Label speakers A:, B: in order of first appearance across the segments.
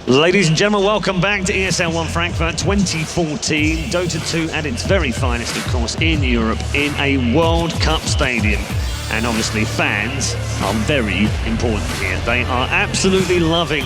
A: Ladies and gentlemen, welcome back to ESL 1 Frankfurt 2014. Dota 2 at its very finest, of course, in Europe, in a World Cup stadium. And obviously fans are very important here. They are absolutely loving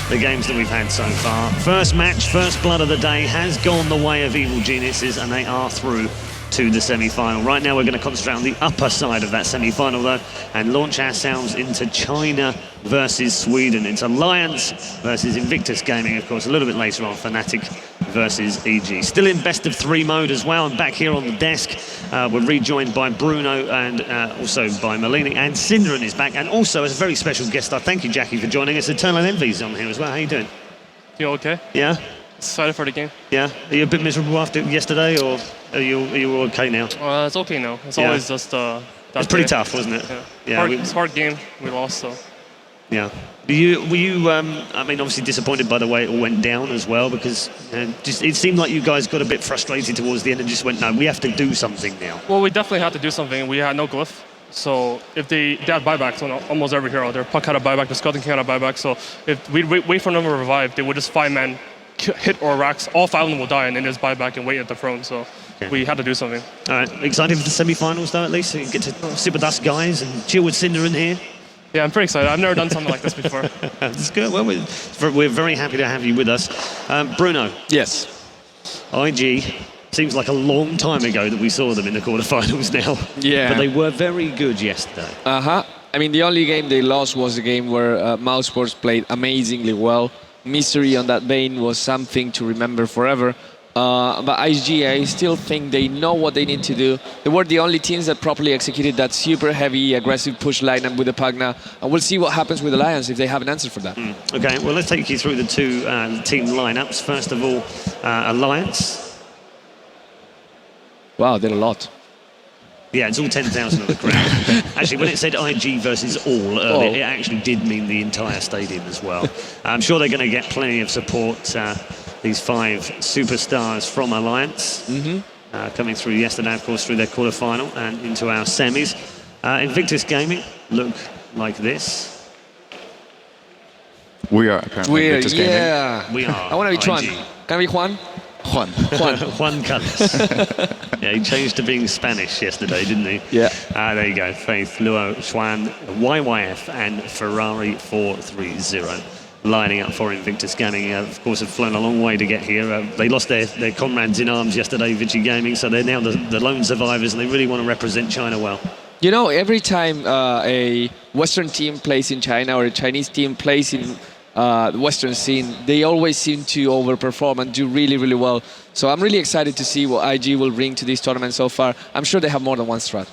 A: the games that we've had so far. First match, first blood of the day has gone the way of Evil Geniuses, and they are through to the semi-final. Right now we're going to concentrate on the upper side of that semi-final though and launch ourselves into China versus Sweden. It's Alliance versus Invictus Gaming, of course, a little bit later on, Fnatic versus EG. Still in best of 3 mode as well, and back here on the desk we're rejoined by Bruno and also by Malini, and Synderen is back, and also as a very special guest, I thank you Jackie for joining us. Eternal Envy's on here as well. How you doing?
B: You okay?
A: Yeah?
B: Excited for the game.
A: Yeah? Are you a bit miserable after yesterday, or are you okay now?
B: It's okay now. It's always just
A: it's pretty tough, wasn't it?
B: Yeah. It's a hard game. We lost, so.
A: Yeah. Were you I mean, obviously disappointed by the way it all went down as well, because just it seemed like you guys got a bit frustrated towards the end and just went, no, we have to do something now.
B: Well, we definitely had to do something. We had no glyph. So if they had buybacks on almost every hero, their Puck had a buyback, the Skeleton King had a buyback. So if we'd wait for them to revive, they would just 5-man hit or racks, all 5 of them will die, and then just buy back and wait at the throne. So we had to do something. All right,
A: excited for the semi-finals though, at least? So you get to sit with us guys and chill with Synderen here?
B: Yeah, I'm pretty excited. I've never done something like this before.
A: That's good. Well, we're very happy to have you with us. Bruno.
C: Yes.
A: IG, seems like a long time ago that we saw them in the quarterfinals now.
C: Yeah.
A: But they were very good yesterday.
C: I mean, the only game they lost was the game where Mouse Sports played amazingly well. Misery on that vein was something to remember forever. But IG, I still think they know what they need to do. They were the only teams that properly executed that super heavy, aggressive push lineup with the Pagna. And we'll see what happens with Alliance if they have an answer for that.
A: Okay, well, let's take you through the 2 team lineups. First of all, Alliance.
C: Wow, they're a lot.
A: Yeah, it's all 10,000 of the crowd. Actually, when it said IG versus all earlier, it actually did mean the entire stadium as well. I'm sure they're going to get plenty of support, these 5 superstars from Alliance, coming through yesterday, of course, through their quarterfinal and into our semis. Invictus Gaming look like this.
D: We are apparently Invictus Gaming.
C: Yeah.
A: We are.
C: I want to be Juan. Can I be Juan?
A: Juan Carlos. Yeah, he changed to being Spanish yesterday, didn't he?
C: Yeah.
A: There you go. Faith, Luo, Xuan, YYF, and Ferrari 430 lining up for Invictus Gaming. Of course, have flown a long way to get here. They lost their comrades in arms yesterday, Vichy Gaming, so they're now the lone survivors, and they really want to represent China well.
C: You know, every time a Western team plays in China or a Chinese team plays in the Western scene, they always seem to overperform and do really, really well. So I'm really excited to see what IG will bring to this tournament so far. I'm sure they have more than one strat.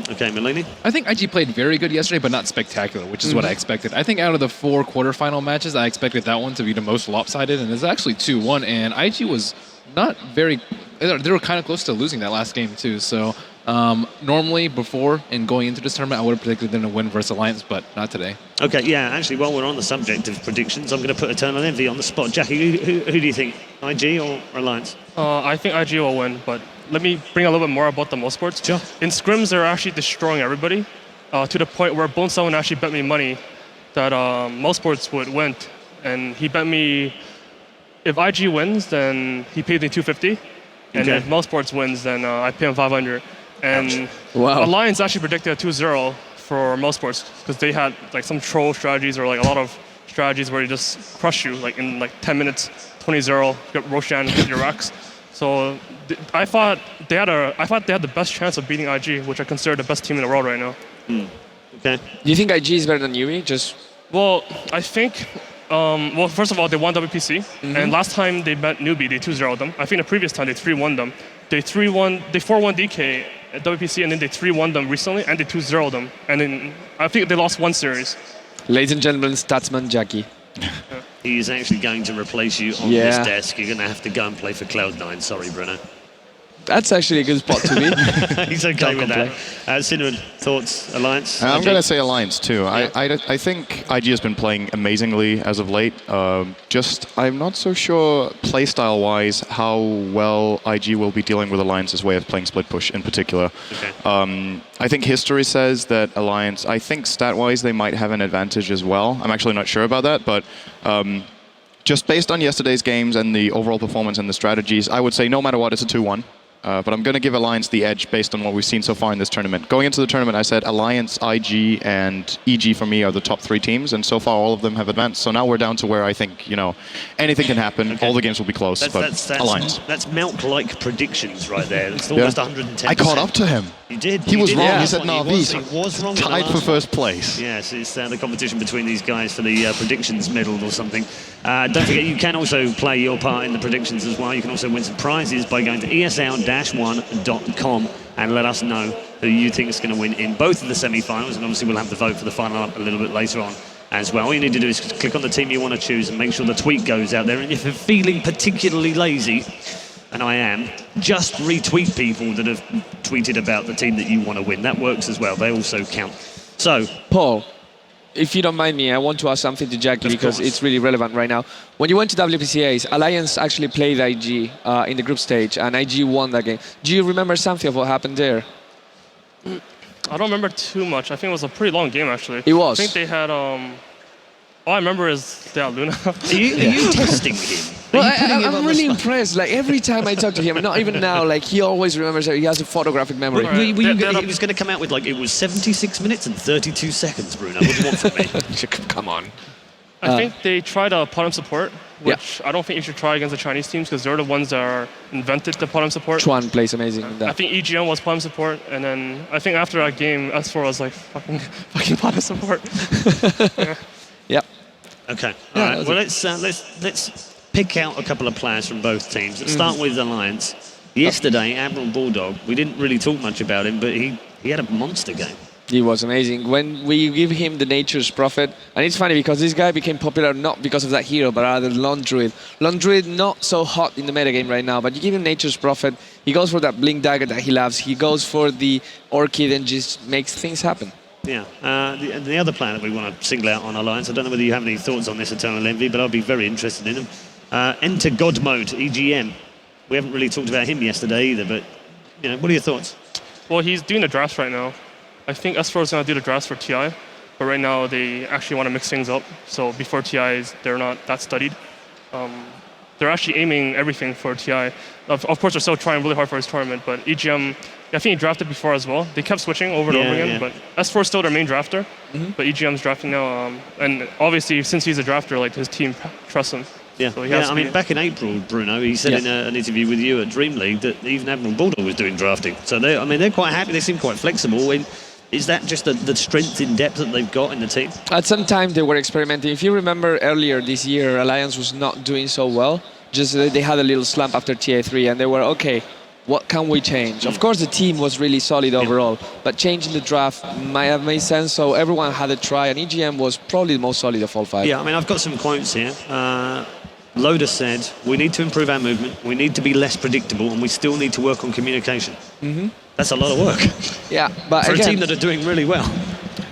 A: Okay, Malini?
E: I think IG played very good yesterday, but not spectacular, which is what I expected. I think out of the 4 quarterfinal matches, I expected that one to be the most lopsided, and it's actually 2-1, and IG was not very... They were kind of close to losing that last game, too. So normally, before and going into this tournament, I would have predicted them to win versus Alliance, but not today.
A: Okay, yeah, actually, while we're on the subject of predictions, I'm going to put Eternal Envy on the spot. Jackie, who do you think? IG or Alliance?
B: I think IG will win, but let me bring a little bit more about the Most Sports.
A: Sure.
B: In scrims, they're actually destroying everybody to the point where Bone Someone actually bet me money that Most Sports would win. And he bet me if IG wins, then he paid me 250. And if Most Sports wins, then I pay him 500. And Alliance actually predicted a 2-0 for Most Sports because they had like some troll strategies or like a lot of strategies where they just crush you like in like 10 minutes, 20-0, get Roshan, get your racks. So I thought they had the best chance of beating IG, which I consider the best team in the world right now.
A: Okay.
C: Do you think IG is better than Yumi?
B: Well, I think. Well, first of all, they won WPC, and last time they met Newbie, they 2-0'd them. I think the previous time they 3-1 them. They 4-1 DK at WPC, and then they 3-1 them recently, and they 2-0'd them. And then I think they lost 1 series.
C: Ladies and gentlemen, Statsman Jackie.
A: He is actually going to replace you on this desk. You're going to have to go and play for Cloud9. Sorry, Bruno.
C: That's actually a good spot to be.
A: He's okay with that. Synderen, thoughts? Alliance?
D: I'm going to say Alliance too. Yeah. I think IG has been playing amazingly as of late. I'm not so sure playstyle-wise how well IG will be dealing with Alliance's way of playing split push in particular. Okay. I think history says that Alliance, I think stat-wise they might have an advantage as well. I'm actually not sure about that, but just based on yesterday's games and the overall performance and the strategies, I would say no matter what, it's a 2-1. But I'm going to give Alliance the edge based on what we've seen so far in this tournament. Going into the tournament, I said Alliance, IG, and EG for me are the top 3 teams, and so far all of them have advanced. So now we're down to where I think, anything can happen. Okay. All the games will be close, that's Alliance.
A: That's Melk-like predictions right there. It's almost 110%.
D: I caught up to him.
A: You did.
D: He was wrong.
A: Yeah.
D: He said Navis.
A: He was wrong.
D: Tied for first place.
A: Yes, it's the competition between these guys for the predictions medal or something. Don't forget, you can also play your part in the predictions as well. You can also win some prizes by going to esl-1.com and let us know who you think is going to win in both of the semi-finals. And obviously, we'll have the vote for the final up a little bit later on as well. All you need to do is click on the team you want to choose and make sure the tweet goes out there. And if you're feeling particularly lazy, and I am, just retweet people that have tweeted about the team that you want to win. That works as well. They also count. So,
C: Paul, if you don't mind me, I want to ask something to Jackie because it's really relevant right now. When you went to WPCAs, Alliance actually played IG in the group stage, and IG won that game. Do you remember something of what happened there?
B: I don't remember too much. I think it was a pretty long game, actually.
C: It was.
B: I think they had... all I remember is they had Luna.
A: Are you testing him?
C: Well, I'm really impressed. Like, every time I talk to him, and not even now, like, he always remembers that he has a photographic memory.
A: He was going to come out with, like, it was 76 minutes and 32 seconds, Bruno. What do you want from me?
C: Come on.
B: I think they tried bottom support, which I don't think you should try against the Chinese teams because they're the ones that invented the bottom support.
C: Chuan plays amazing in that.
B: I think EGM was bottom support, and then I think after that game, S4 was like, fucking bottom support.
C: Yeah.
A: Okay. All right. Well, let's pick out a couple of players from both teams. Let's start with Alliance. Yesterday, Admiral Bulldog, we didn't really talk much about him, but he had a monster game.
C: He was amazing. When we give him the Nature's Prophet, and it's funny because this guy became popular not because of that hero, but rather Lone Druid. Lone Druid not so hot in the metagame right now, but you give him Nature's Prophet, he goes for that Blink Dagger that he loves, he goes for the Orchid and just makes things happen.
A: Yeah. The other player that we want to single out on Alliance, I don't know whether you have any thoughts on this Eternal Envy, but I'll be very interested in him. Enter God Mode, EGM. We haven't really talked about him yesterday either, but what are your thoughts?
B: Well, he's doing the drafts right now. I think S4 is going to do the drafts for TI, but right now they actually want to mix things up. So before TIs, they're not that studied. They're actually aiming everything for TI. Of course, they're still trying really hard for his tournament, but EGM, I think he drafted before as well. They kept switching over and over again, but S4 is still their main drafter, but EGM's drafting now. And obviously, since he's a drafter, like his team trusts him.
A: Yeah,
B: so
A: I mean, back in April, Bruno, he said in an interview with you at Dream League that even Admiral Bulldog was doing drafting. So they're quite happy. They seem quite flexible. Is that just the strength in depth that they've got in the team?
C: At some time they were experimenting. If you remember earlier this year, Alliance was not doing so well. Just they had a little slump after TA3 and they were, okay, what can we change? Of course the team was really solid overall, but changing the draft might have made sense, so everyone had a try and EGM was probably the most solid of all 5.
A: Yeah, I mean, I've got some quotes here. Loda said, we need to improve our movement, we need to be less predictable, and we still need to work on communication. That's a lot of work.
C: Yeah, but
A: for
C: again,
A: a team that are doing really well.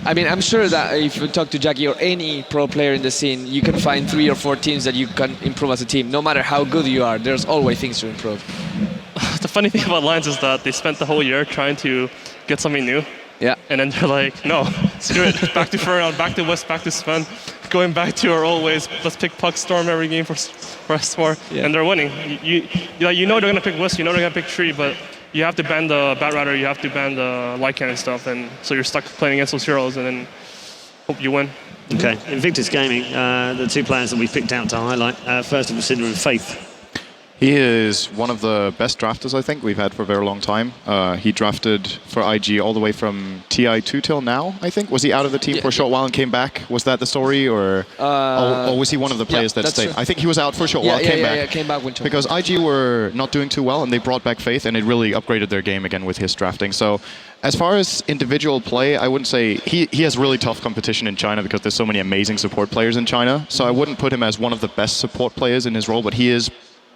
C: I mean, I'm sure that if you talk to Jackie or any pro player in the scene, you can find 3 or 4 teams that you can improve as a team. No matter how good you are, there's always things to improve.
B: The funny thing about Lions is that they spent the whole year trying to get something new.
C: Yeah.
B: And then they're like, no, screw it. Back to Furrown, back to West, back to Sven. Going back to our old ways. Let's pick Puck Storm every game for S4. Yeah. And they're winning. You know they're going to pick West, you know they're going to pick Tree, but you have to ban the Batrider, you have to ban the Lycan and stuff, and so you're stuck playing against those heroes and then hope you win.
A: Okay, Invictus Gaming, the 2 players that we picked out to highlight. First of all, Cinder and Faith.
D: He is one of the best drafters I think we've had for a very long time. He drafted for IG all the way from TI2 till now, I think. Was he out of the team for a short while and came back? Was that the story, or was he one of the players that stayed? True. I think he was out for a short while, came back. Because IG were not doing too well and they brought back Faith and it really upgraded their game again with his drafting. So as far as individual play, I wouldn't say he has really tough competition in China because there's so many amazing support players in China. So I wouldn't put him as one of the best support players in his role, but he is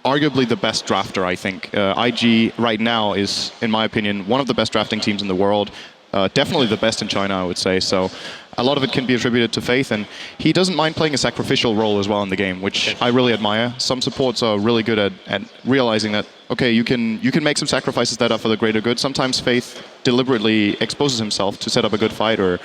D: arguably the best drafter, I think. IG right now is, in my opinion, one of the best drafting teams in the world. Definitely the best in China, I would say. So a lot of it can be attributed to Faith, and he doesn't mind playing a sacrificial role as well in the game, which I really admire. Some supports are really good at realizing that, okay, you can make some sacrifices that are for the greater good. Sometimes Faith deliberately exposes himself to set up a good fight or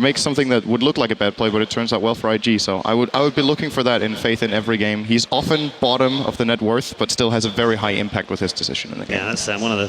D: make something that would look like a bad play, but it turns out well for IG. So I would be looking for that in Faith in every game. He's often bottom of the net worth, but still has a very high impact with his decision in the game.
A: Yeah, that's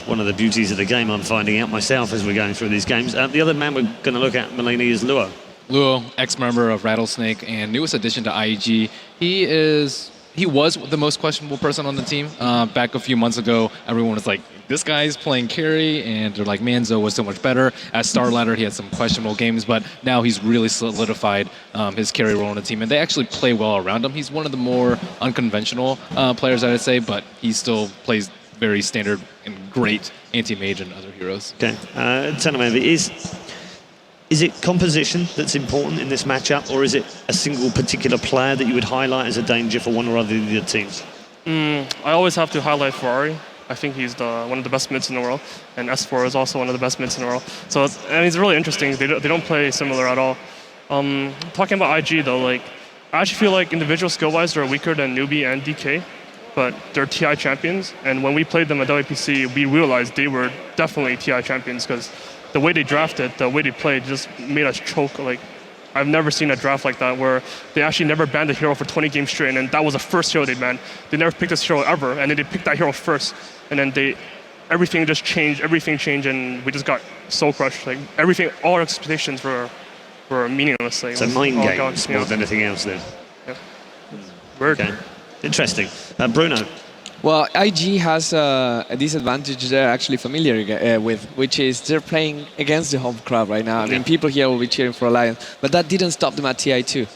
A: one of the beauties of the game. I'm finding out myself as we're going through these games. The other man we're going to look at, Mulaney, is Luo.
E: Luo, ex-member of Rattlesnake and newest addition to IG. He was the most questionable person on the team. Back a few months ago, everyone was like, this guy's playing carry, and they're like, Manzo was so much better. As Starladder, he had some questionable games, but now he's really solidified his carry role on the team, and they actually play well around him. He's one of the more unconventional players, I'd say, but he still plays very standard and great anti-mage and other heroes.
A: Okay, is it composition that's important in this matchup, or is it a single particular player that you would highlight as a danger for one or other of your teams?
B: I always have to highlight Ferrari. I think he's one of the best mids in the world, and S4 is also one of the best mids in the world. So it's really interesting. They don't play similar at all. Talking about IG though, like I actually feel like individual skill-wise they're weaker than Newbie and DK, but they're TI champions. And when we played them at WPC, we realized they were definitely TI champions because the way they drafted, the way they played, just made us choke. Like I've never seen a draft like that where they actually never banned a hero for 20 games straight, and that was the first hero they banned. They never picked this hero ever, and then they picked that hero first, and then everything changed, and we just got soul crushed. Like all our expectations were meaningless. Like,
A: so mind games more than anything else then.
B: Yeah. Weird.
A: Okay. Interesting. Bruno.
C: Well, IG has a disadvantage they're actually familiar with, which is they're playing against the home crowd right now. I mean, people here will be cheering for Alliance, but that didn't stop them at TI2.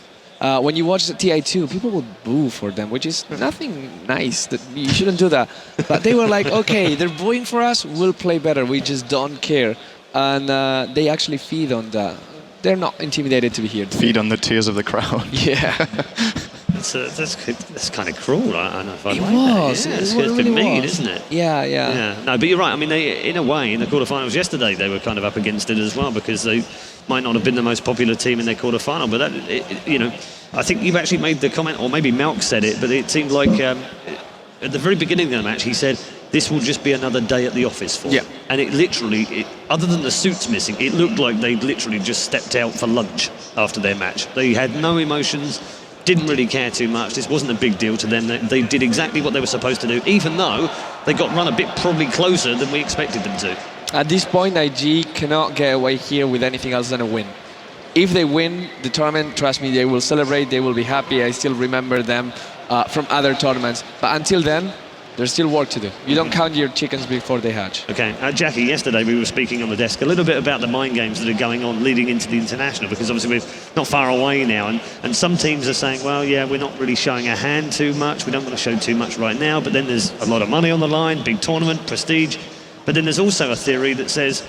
C: When you watch the TI2, people would boo for them, which is nothing nice. You shouldn't do that. But they were like, okay, they're booing for us, we'll play better, we just don't care. And they actually feed on that. They're not intimidated to be here.
D: Feed on the tears of the crowd.
C: Yeah.
A: That's kind of cruel. I don't know if I
C: It
A: like
C: was.
A: that. Yeah,
C: It
A: it's
C: really
A: been mean,
C: was.
A: isn't it?
C: Yeah.
A: No, but you're right. I mean, in a way, in the quarterfinals yesterday, they were kind of up against it as well because they might not have been the most popular team in their quarterfinal. But I think you've actually made the comment, or maybe Malk said it, but it seemed like at the very beginning of the match, he said, this will just be another day at the office for them. And it literally, other than the suits missing, it looked like they literally just stepped out for lunch after their match. They had no emotions, didn't really care too much. This wasn't a big deal to them. They did exactly what they were supposed to do, even though they got run a bit probably closer than we expected them to.
C: At this point, IG cannot get away here with anything else than a win. If they win the tournament, trust me, they will celebrate, they will be happy. I still remember them from other tournaments. But until then, there's still work to do. You don't count your chickens before they hatch.
A: Okay, Jackie, yesterday we were speaking on the desk a little bit about the mind games that are going on leading into the international, because obviously we're not far away now, and some teams are saying, well, yeah, we're not really showing our hand too much, we don't want to show too much right now, but then there's a lot of money on the line, big tournament, prestige. But then there's also a theory that says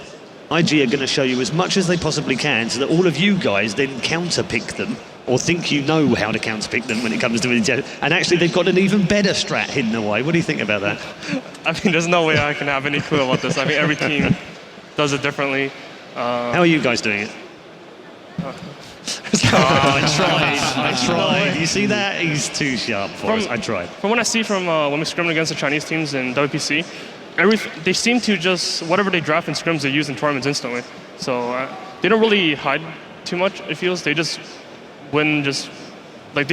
A: IG are going to show you as much as they possibly can so that all of you guys then counter-pick them or think you know how to counter-pick them when it comes to it. And actually they've got an even better strat hidden away. What do you think about that?
B: I mean, there's no way I can have any clue about this. I mean, every team does it differently.
A: How are you guys doing it? I tried. You see that? He's too sharp for us. I tried.
B: From what I see from when we scrimmed against the Chinese teams in WPC, they seem to just, whatever they draft in scrims, they use in tournaments instantly. So they don't really hide too much, it feels. They just win, like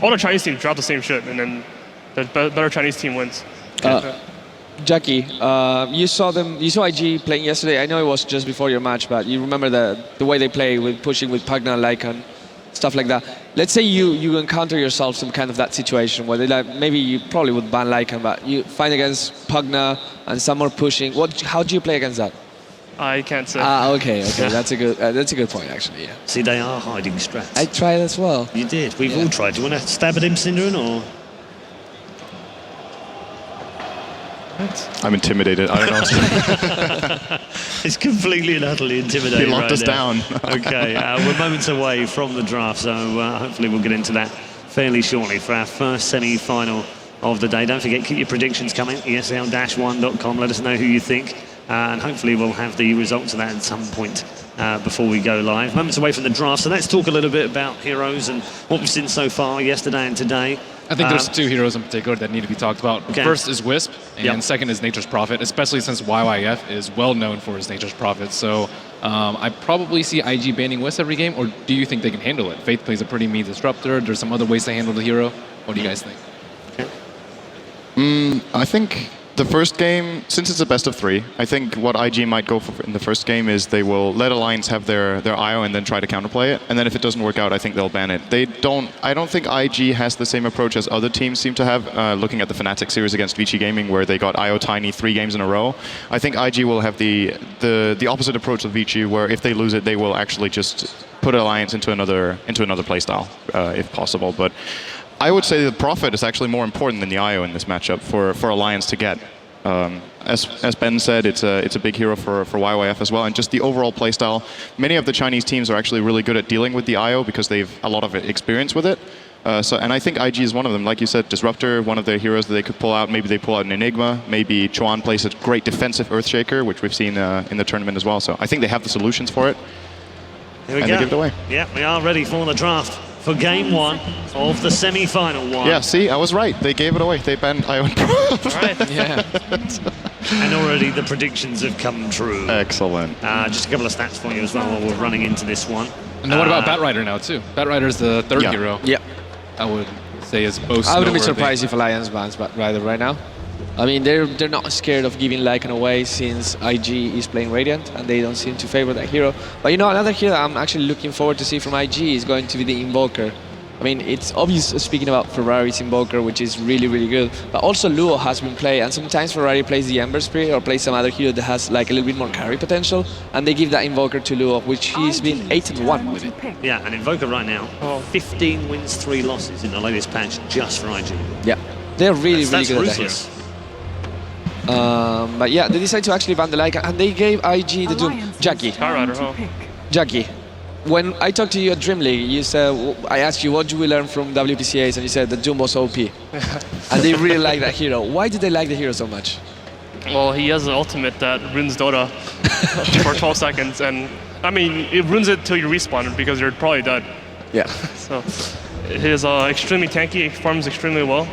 B: all the Chinese teams draft the same shit, and then the better Chinese team wins.
C: Jackie, you saw IG playing yesterday. I know it was just before your match, but you remember the way they play with pushing with Pugna, Lycan, stuff like that. Let's say you encounter yourself some kind of that situation where maybe you probably would ban Lycan, but you fight against Pugna and some more pushing. How do you play against that?
B: I can't say.
C: Okay. That's a good point, actually. Yeah.
A: See, they are hiding strats.
C: I tried as well.
A: You did. We've all tried. Do you want to stab at him, Synderen, or?
D: I'm intimidated. I don't know.
A: It's completely and utterly intimidating.
D: He locked us down.
A: Okay, we're moments away from the draft, so hopefully we'll get into that fairly shortly for our first semi-final of the day. Don't forget, keep your predictions coming. ESL-1.com. Let us know who you think, and hopefully we'll have the results of that at some point before we go live. Moments away from the draft, so let's talk a little bit about heroes and what we've seen so far yesterday and today.
E: I think there's two heroes in particular that need to be talked about.
A: Okay.
E: First is Wisp, and
A: Yep.
E: second is Nature's Prophet, especially since YYF is well known for his Nature's Prophet. So I probably see IG banning Wisp every game, or do you think they can handle it? Faith plays a pretty mean disruptor. There's some other ways to handle the hero. What do you guys think?
D: I think the first game, since it's a best of 3, I think what IG might go for in the first game is they will let Alliance have their IO and then try to counterplay it. And then if it doesn't work out, I think they'll ban it. I don't think IG has the same approach as other teams seem to have, looking at the Fnatic series against Vici Gaming, where they got IO Tiny 3 games in a row. I think IG will have the opposite approach of Vici, where if they lose it, they will actually just put Alliance into another playstyle, if possible. But I would say the Prophet is actually more important than the IO in this matchup for Alliance to get. As Ben said, it's a big hero for YYF as well, and just the overall playstyle. Many of the Chinese teams are actually really good at dealing with the IO because they've a lot of experience with it. And I think IG is one of them. Like you said, Disruptor, one of the heroes that they could pull out. Maybe they pull out an Enigma. Maybe Chuan plays a great defensive Earthshaker, which we've seen in the tournament as well. So I think they have the solutions for it.
A: Here we
D: And
A: go.
D: they give it away.
A: Yeah, we are ready for the draft for game 1 of the semi-final one.
D: Yeah, see, I was right. They gave it away. They banned Ion Pro.
A: Right.
E: Yeah.
A: And already the predictions have come true.
D: Excellent.
A: Just a couple of stats for you as well while we're running into this one.
E: And then what about Batrider now, too? Batrider's the third
D: Yeah.
E: hero.
C: Yeah.
E: I would say is most
C: I wouldn't be
E: noteworthy.
C: surprised if Alliance bans Batrider right now. I mean, they're not scared of giving Lycan away since IG is playing Radiant and they don't seem to favor that hero. But you know, another hero that I'm actually looking forward to see from IG is going to be the Invoker. I mean, it's obvious speaking about Ferrari's Invoker, which is really, really good. But also Luo has been played, and sometimes Ferrari plays the Ember Spirit or plays some other hero that has like a little bit more carry potential, and they give that Invoker to Luo, which he's been 8-1 with it.
A: Yeah, and Invoker right now, 15 wins, 3 losses in the latest patch just for IG.
C: Yeah, they're really, really
A: That's
C: good at that hero.
A: ruthless.
C: But yeah, they decided to actually ban the Lycan, and they gave IG the Doom. Jackie,
B: Batrider, huh?
C: Jackie, when I talked to you at Dream League, you said, I asked you, what did we learn from WPCAs? And you said that Doom was OP. And they really like that hero. Why did they like the hero so much?
B: Well, he has an ultimate that ruins Dota for 12 seconds, and I mean, it ruins it till you respawn because you're probably dead.
C: Yeah.
B: So, he's extremely tanky, farms extremely well.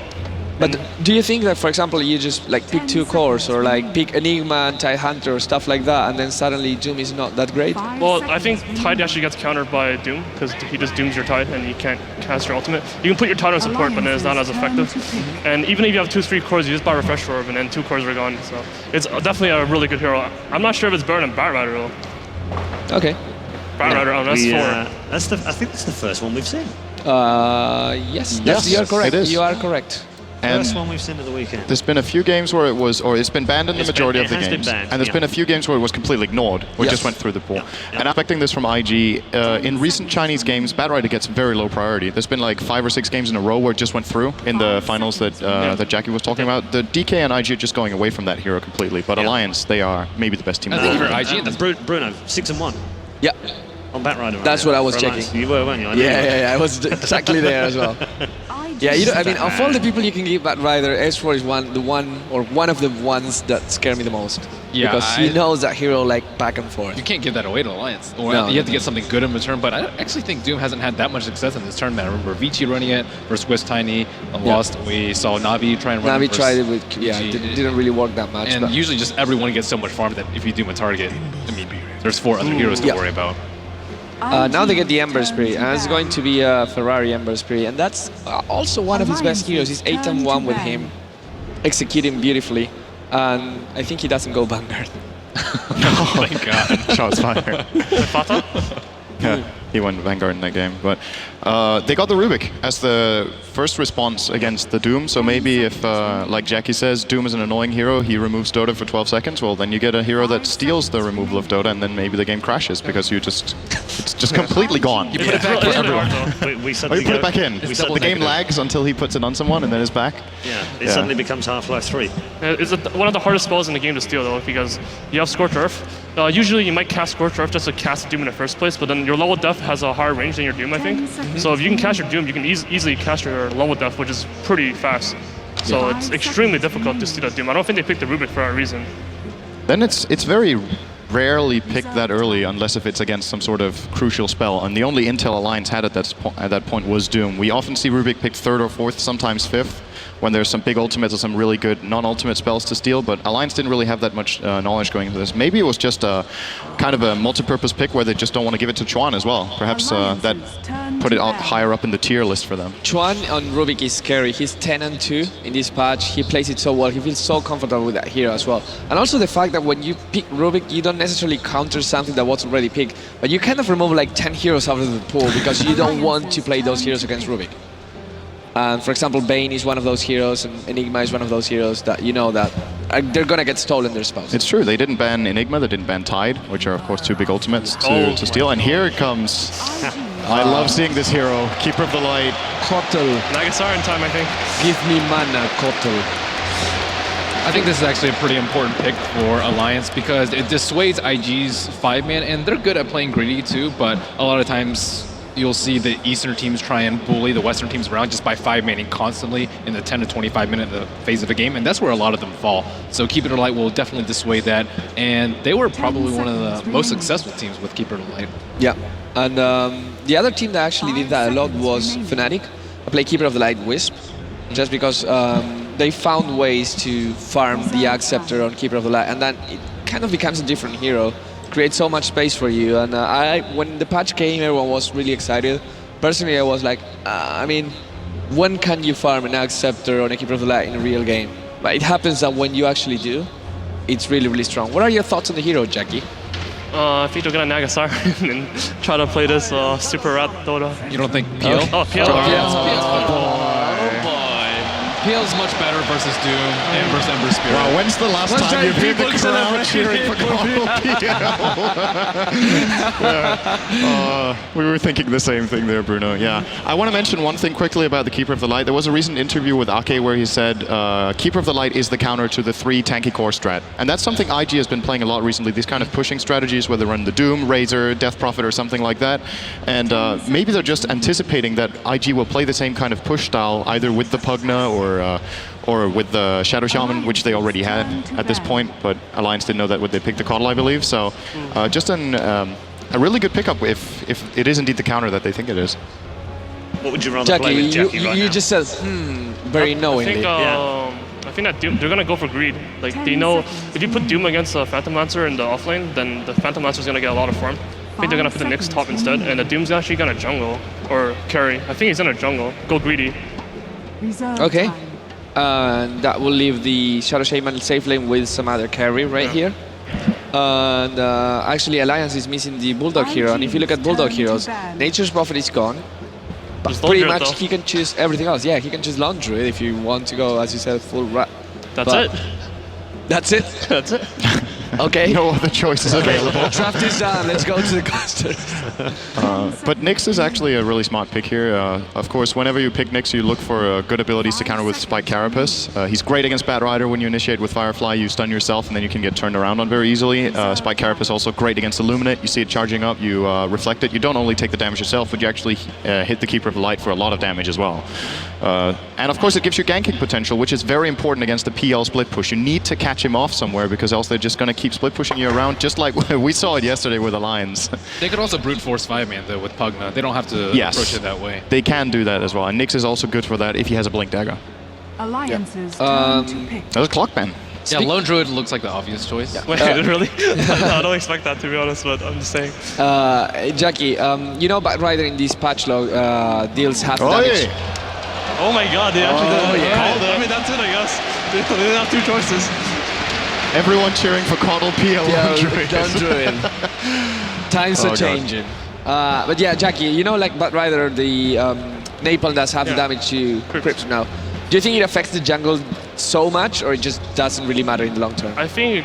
C: But do you think that, for example, you just like pick 2 cores or like pick Enigma and Tide Hunter or stuff like that, and then suddenly Doom is not that great?
B: Well, I think Tide actually gets countered by Doom because he just dooms your Tide and you can't cast your ultimate. You can put your Tide on support, but then it's not as effective. And even if you have 2-3 cores, you just buy Refresh Orb and then 2 cores are gone. So it's definitely a really good hero. I'm not sure if it's better than Batrider though.
C: Okay.
B: Batrider on S4.
A: I think that's the first one we've seen.
C: Yes,
D: Yes,
C: you are correct.
D: it is.
C: You are correct.
A: First one we've seen at the weekend.
D: There's been a few games where it was, or it's been banned in the majority of the
A: has been
D: games.
A: banned,
D: And there's
A: yeah.
D: been a few games where it was completely ignored, or
C: Yes.
D: just went through the pool.
A: Yeah.
D: And I'm expecting this from IG. In recent Chinese games, Batrider gets very low priority. There's been like 5 or 6 games in a row where it just went through in the finals that that Jackie was talking about. The DK and IG are just going away from that hero completely. But
A: Yeah.
D: Alliance, they are maybe the best team.
E: I
D: in
E: think
D: the
E: for
D: world.
E: IG, that's
A: Bruno, 6-1
C: Yeah.
A: on Batrider. Right
C: That's
A: now
C: what I was
A: for Alliance.
C: checking.
A: You were, weren't you? I know you were.
C: Yeah, I was exactly there as well. Yeah, you know, I mean, of all the people you can give Batrider, S4 is one of the ones that scare me the most.
E: Yeah,
C: because he knows that hero like back and forth.
E: You can't give that away to Alliance. Or
C: No,
E: you have to
C: no.
E: get something good in return. But I actually think Doom hasn't had that much success in this tournament. I remember Vici running it versus Wisp Tiny, lost. We saw Navi try and run
C: Navi
E: it versus
C: tried it with, yeah,
E: VG.
C: didn't really work that much.
E: And
C: but
E: usually just everyone gets so much farm that if you Doom a target, I mean, there's 4 other heroes to
C: Yeah.
E: worry about.
C: now they get the Ember Spirit, and it's going to be a Ferrari Ember Spirit, and that's also one of his best heroes. He's 8-1 with him, executing beautifully, and I think he doesn't go Vanguard.
E: Oh my god.
D: Shots fired.
B: Fata?
D: Yeah, he went Vanguard in that game. But they got the Rubik as the first response against the Doom. So maybe if, like Jackie says, Doom is an annoying hero, he removes Dota for 12 seconds, well, then you get a hero that steals the removal of Dota, and then maybe the game crashes because it's just completely gone.
E: You put it back
B: It's
E: in.
B: really hard, though.
A: We
D: Oh, you
A: suddenly
D: put it
A: go-
D: back in.
A: we
D: The
A: suddenly-
D: game lags until he puts it on someone and then it's back.
A: Yeah, it
D: Yeah.
A: suddenly becomes Half-Life 3.
B: It's one of the hardest spells in the game to steal though, because you have Scorch Earth. Usually you might cast Scorch Earth just to cast Doom in the first place, but then your level death has a higher range than your Doom, I think. So if you can cast your Doom, you can easily cast your level death, which is pretty fast. So it's extremely difficult to steal that Doom. I don't think they picked the Rubik for that reason.
D: Then it's very rarely pick that early unless if it's against some sort of crucial spell. And the only intel Alliance had at that point was Doom. We often see Rubik pick 3rd or 4th, sometimes 5th, when there's some big ultimates or some really good non-ultimate spells to steal, but Alliance didn't really have that much knowledge going into this. Maybe it was just a kind of a multi-purpose pick where they just don't want to give it to Chuan as well. Perhaps that put it out higher up in the tier list for them.
C: Chuan on Rubik is scary. He's 10-2 in this patch. He plays it so well. He feels so comfortable with that hero as well. And also the fact that when you pick Rubik, you don't necessarily counter something that was already picked, but you kind of remove like 10 heroes out of the pool because you don't want to play those heroes against Rubik. And for example, Bane is one of those heroes, and Enigma is one of those heroes that you know that they're gonna get stolen their spells.
D: It's true. They didn't ban Enigma. They didn't ban Tide, which are of course 2 big ultimates to steal. And here it comes. I love seeing this hero, Keeper of the Light.
C: Kotal.
B: Nagasar in time, I think.
C: Give me mana, Kotal.
E: I think this is actually a pretty important pick for Alliance because it dissuades IG's 5-man, and they're good at playing greedy too, but a lot of times you'll see the Eastern teams try and bully the Western teams around just by 5-manning constantly in the 10 to 25 minute phase of a game, and that's where a lot of them fall. So Keeper of the Light will definitely dissuade that, and they were probably one of the most successful teams with Keeper of the Light.
C: Yeah, and the other team that actually did that a lot was Fnatic. I play Keeper of the Light Wisp, just because they found ways to farm the Acceptor on Keeper of the Light, and then it kind of becomes a different hero. Creates so much space for you, and when the patch came, everyone was really excited. Personally, I was like, I mean, when can you farm an Acceptor on a Keeper of the Light in a real game? But it happens that when you actually do, it's really, really strong. What are your thoughts on the hero, Jackie?
B: I think they're gonna Nagasar and try to play this super rat Dota.
E: You don't think PL?
B: Oh, PL.
E: PL's much better versus Doom and versus Ember Spirit.
D: Wow, when's the last time you've heard the crowd cheering for PL? We were thinking the same thing there, Bruno. Yeah. I want to mention one thing quickly about the Keeper of the Light. There was a recent interview with Ake where he said Keeper of the Light is the counter to the 3 tanky core strat. And that's something IG has been playing a lot recently, these kind of pushing strategies where they run the Doom, Razor, Death Prophet or something like that. And maybe they're just anticipating that IG will play the same kind of push style either with the Pugna or with the Shadow Shaman, which they already had at this point, but Alliance didn't know that when they picked the Coddle, I believe. So just a really good pickup if it is indeed the counter that they think it is.
A: What would you rather
C: Jackie,
A: play with Jackie right
C: you
A: now?
C: just said, very knowingly.
B: I think that Doom, they're gonna go for greed. Like they know if you put Doom against a Phantom Lancer in the offlane, then the Phantom Lancer is gonna get a lot of farm. I think they're gonna put the Nyx top instead, and the Doom's actually gonna jungle or carry. I think he's gonna jungle. Go greedy.
C: Okay. That will leave the Shadow Shaman safe lane with some other carry right here. And actually Alliance is missing the Bulldog hero, and if you look at Bulldog heroes, Nature's Prophet is gone. But pretty much he can choose everything else. Yeah, he can choose Laundry if you want to go, as you said, full rat.
B: That's it.
C: That's it?
B: That's it.
C: Okay.
D: No other choices available.
C: Draft is done. Let's go to the clusters.
D: But Nyx is actually a really smart pick here. Of course, whenever you pick Nyx, you look for good abilities to counter with Spike Carapace. He's great against Bat Rider. When you initiate with Firefly, you stun yourself, and then you can get turned around on very easily. Spike Carapace also great against Illuminate. You see it charging up, you reflect it. You don't only take the damage yourself, but you actually hit the Keeper of the Light for a lot of damage as well. And of course, it gives you ganking potential, which is very important against the PL split push. You need to catch him off somewhere, because else they're just going to keep split pushing you around, just like we saw it yesterday with Alliance.
E: They could also brute force 5-man though with Pugna. They don't have to approach it that way.
D: They can do that as well, and Nyx is also good for that if he has a Blink Dagger.
F: Alliances turn to pick.
D: That was Clock Ban.
E: Yeah, Lone Druid looks like the obvious choice.
B: Wait, really? I don't expect that, to be honest, but I'm just saying.
C: Jackie, you know Bat Rider in this patch log deals half damage.
B: Oh my god, they actually did it.
C: yeah.
B: I mean, that's it, I guess. They didn't have 2 choices.
D: Everyone cheering for Coddle PL.
C: Don't do it. Times are changing. But yeah, Jackie, you know, like Bat Rider, the Napalm does half the damage to Crypt now. Do you think it affects the jungle so much, or it just doesn't really matter in the long term?
B: I think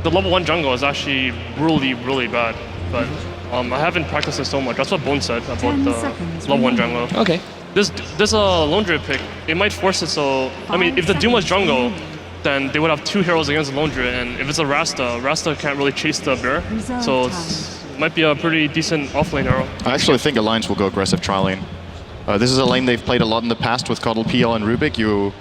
B: the level 1 jungle is actually really, really bad. But I haven't practiced it so much. That's what Bone said about the level 1 jungle.
C: Okay.
B: This Lone Druid pick, it might force it so... I mean, if the Doom was jungle, then they would have 2 heroes against the Lone Druid, and if it's a Rasta can't really chase the bear, so it might be a pretty decent offlane hero.
D: I actually think Alliance will go aggressive trial lane. This is a lane they've played a lot in the past with Coddle, PL, and Rubik. You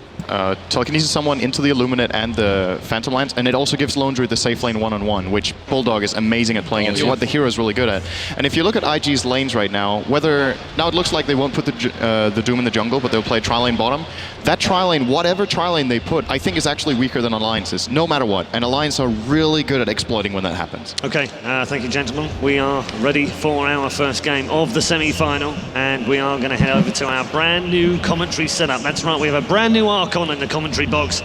D: telekinesis someone into the Illuminate and the Phantom Lance, and it also gives Lone Druid the safe lane one-on-one, which Bulldog is amazing at playing, and it's what the hero is really good at. And if you look at IG's lanes right now, now it looks like they won't put the Doom in the jungle, but they'll play tri-lane bottom. That tri-lane, whatever tri-lane they put, I think is actually weaker than Alliance's, no matter what. And Alliance are really good at exploiting when that happens.
A: Okay, thank you, gentlemen. We are ready for our first game of the semi-final, and we are going to head over to our brand new commentary setup. That's right, we have a brand new Archon in the commentary box.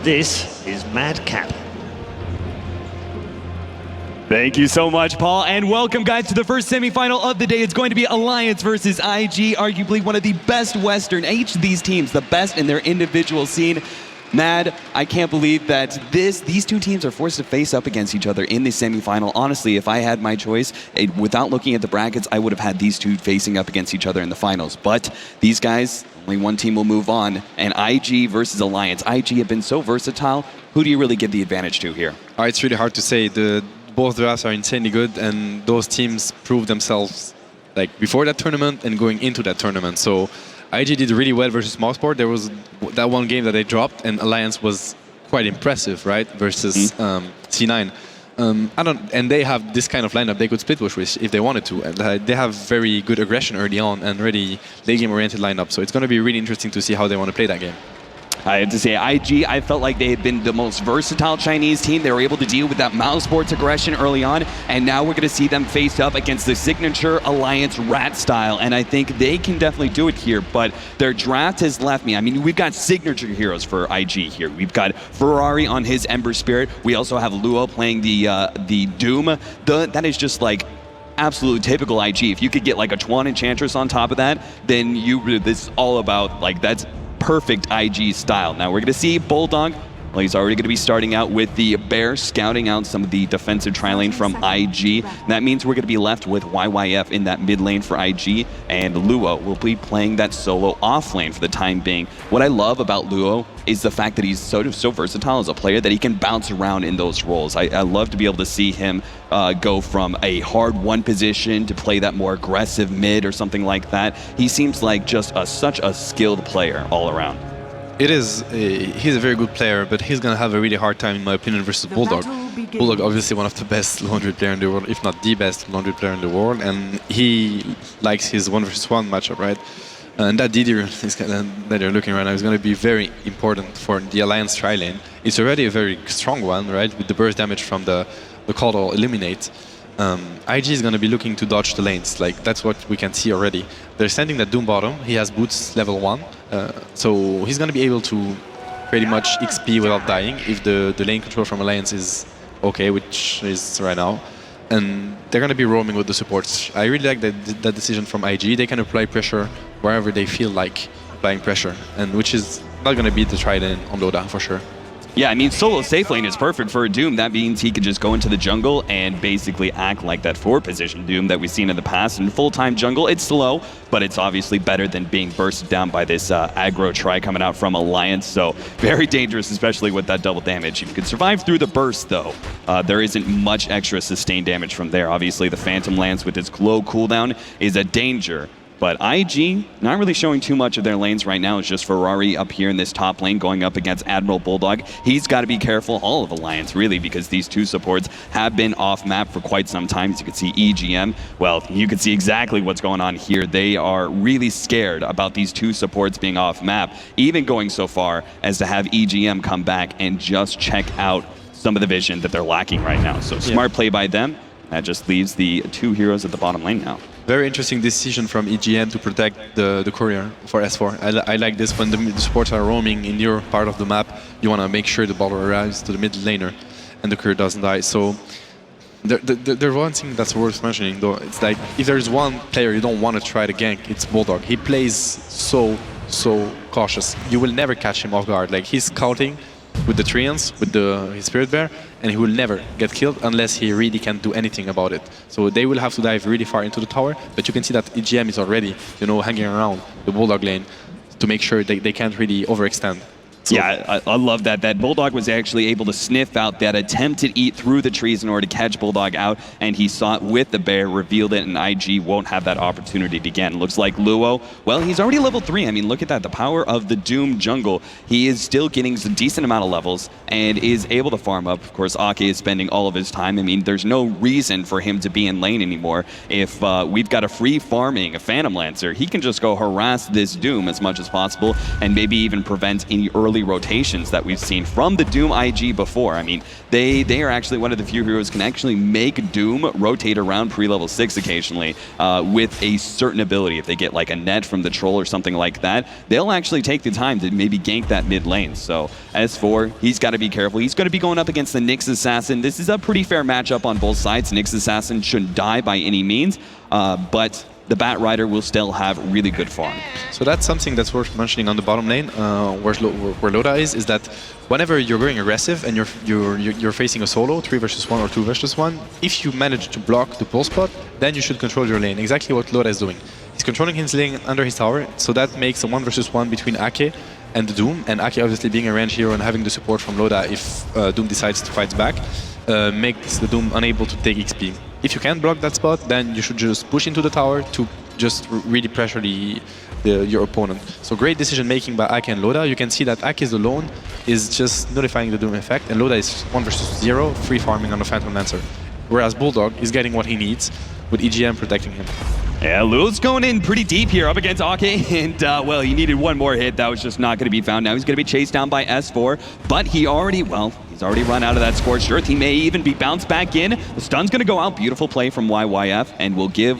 A: This is Madcap.
G: Thank you so much, Paul, and welcome, guys, to the first semifinal of the day. It's going to be Alliance versus IG, arguably one of the best Western. Each of these teams, the best in their individual scene. Mad, I can't believe that these two teams are forced to face up against each other in the semifinal. Honestly, if I had my choice, without looking at the brackets, I would have had these two facing up against each other in the finals. But these guys, only one team will move on, and IG versus Alliance. IG have been so versatile. Who do you really give the advantage to here?
H: It's really hard to say. Both drafts are insanely good, and those teams proved themselves like before that tournament and going into that tournament. So IG did really well versus Mousport. There was that one game that they dropped, and Alliance was quite impressive, right? Versus C9. And they have this kind of lineup they could split push with if they wanted to. And they have very good aggression early on and really late game oriented lineup. So it's going to be really interesting to see how they want to play that game.
G: I have to say, IG, I felt like they had been the most versatile Chinese team. They were able to deal with that Mousesports aggression early on, and now we're going to see them face up against the signature Alliance Rat style, and I think they can definitely do it here, but their draft has left me. I mean, we've got signature heroes for IG here. We've got Ferrari on his Ember Spirit. We also have Luo playing the Doom. That is just like absolute typical IG. If you could get like a Chuan Enchantress on top of that, then this is all about, like, that's perfect IG style. Now we're going to see Bulldog. Well, he's already going to be starting out with the Bear, scouting out some of the defensive tri-lane from IG. That means we're going to be left with YYF in that mid lane for IG, and Luo will be playing that solo off lane for the time being. What I love about Luo is the fact that he's so versatile as a player that he can bounce around in those roles. I love to be able to see him go from a hard one position to play that more aggressive mid or something like that. He seems like just such a skilled player all around.
H: It is. He's a very good player, but he's going to have a really hard time, in my opinion, versus Bulldog. Bulldog, obviously one of the best laundry player in the world, if not the best laundry player in the world, and he likes his 1v1 matchup, right? And that Didier that you're looking right now is going to be very important for the Alliance tri-lane. It's already a very strong one, right? With the burst damage from the Caudal Eliminate. IG is going to be looking to dodge the lanes. Like, that's what we can see already. They're sending that Doom bottom. He has boots level 1. So he's going to be able to pretty much XP without dying if the lane control from Alliance is okay, which is right now. And they're going to be roaming with the supports. I really like that decision from IG. They can apply pressure wherever they feel like applying pressure, and which is not going to be the try-in on Dota for sure.
G: Yeah, I mean, solo safe lane is perfect for a Doom. That means he could just go into the jungle and basically act like that 4-position Doom that we've seen in the past. In full-time jungle, it's slow, but it's obviously better than being bursted down by this aggro try coming out from Alliance. So very dangerous, especially with that double damage. If you could survive through the burst, though, there isn't much extra sustained damage from there. Obviously, the Phantom Lance with its low cooldown is a danger. But IG, not really showing too much of their lanes right now. It's just Ferrari up here in this top lane going up against Admiral Bulldog. He's got to be careful, all of Alliance really, because these two supports have been off map for quite some time. As you can see, EGM, well, you can see exactly what's going on here. They are really scared about these two supports being off map, even going so far as to have EGM come back and just check out some of the vision that they're lacking right now. So smart play by them. That just leaves the two heroes at the bottom lane now.
H: Very interesting decision from EGM to protect the courier for S4. I like this. When the supports are roaming in your part of the map, you want to make sure the ball arrives to the mid laner and the courier doesn't die. So there's one thing that's worth mentioning, though. It's like, if there's one player you don't want to try to gank, it's Bulldog. He plays so cautious. You will never catch him off guard. Like, he's scouting with the Treants, with his Spirit Bear, and he will never get killed unless he really can't do anything about it. So they will have to dive really far into the tower, but you can see that EGM is already, hanging around the Bulldog lane to make sure they can't really overextend.
G: Yeah, I love that. That Bulldog was actually able to sniff out that attempt to eat through the trees in order to catch Bulldog out, and he saw it with the bear, revealed it, and IG won't have that opportunity again. Looks like Luo, well, he's already level 3. I mean, look at that, the power of the Doom jungle. He is still getting a decent amount of levels and is able to farm up. Of course, Ake is spending all of his time. I mean, there's no reason for him to be in lane anymore. If we've got a free farming, a Phantom Lancer, he can just go harass this Doom as much as possible and maybe even prevent any early rotations that we've seen from the Doom IG before. I mean, they are actually one of the few heroes can actually make Doom rotate around pre-level 6 occasionally with a certain ability. If they get like a net from the troll or something like that, they'll actually take the time to maybe gank that mid lane. So S4, he's got to be careful. He's going to be going up against the Nyx Assassin. This is a pretty fair matchup on both sides. Nyx Assassin shouldn't die by any means, but the Bat Rider will still have really good farm.
H: So that's something that's worth mentioning on the bottom lane, where Loda is that whenever you're going aggressive and you're facing a solo, 3 versus 1 or 2 versus 1, if you manage to block the pull spot, then you should control your lane. Exactly what Loda is doing. He's controlling his lane under his tower, so that makes a 1 versus 1 between Ake and the Doom, and Ake obviously being a range hero and having the support from Loda if Doom decides to fight back, makes the Doom unable to take XP. If you can't block that spot, then you should just push into the tower to just really pressure your opponent. So great decision making by Ake and Loda. You can see that Ake is alone is just nullifying the Doom effect, and Loda is 1 versus 0, free farming on the Phantom Lancer. Whereas Bulldog is getting what he needs with EGM protecting him.
G: Yeah, Luo's going in pretty deep here up against Ake, and well, he needed one more hit. That was just not going to be found. Now he's going to be chased down by S4, but he's already run out of that Scorched Earth. He may even be bounced back in. The stun's going to go out. Beautiful play from YYF, and will give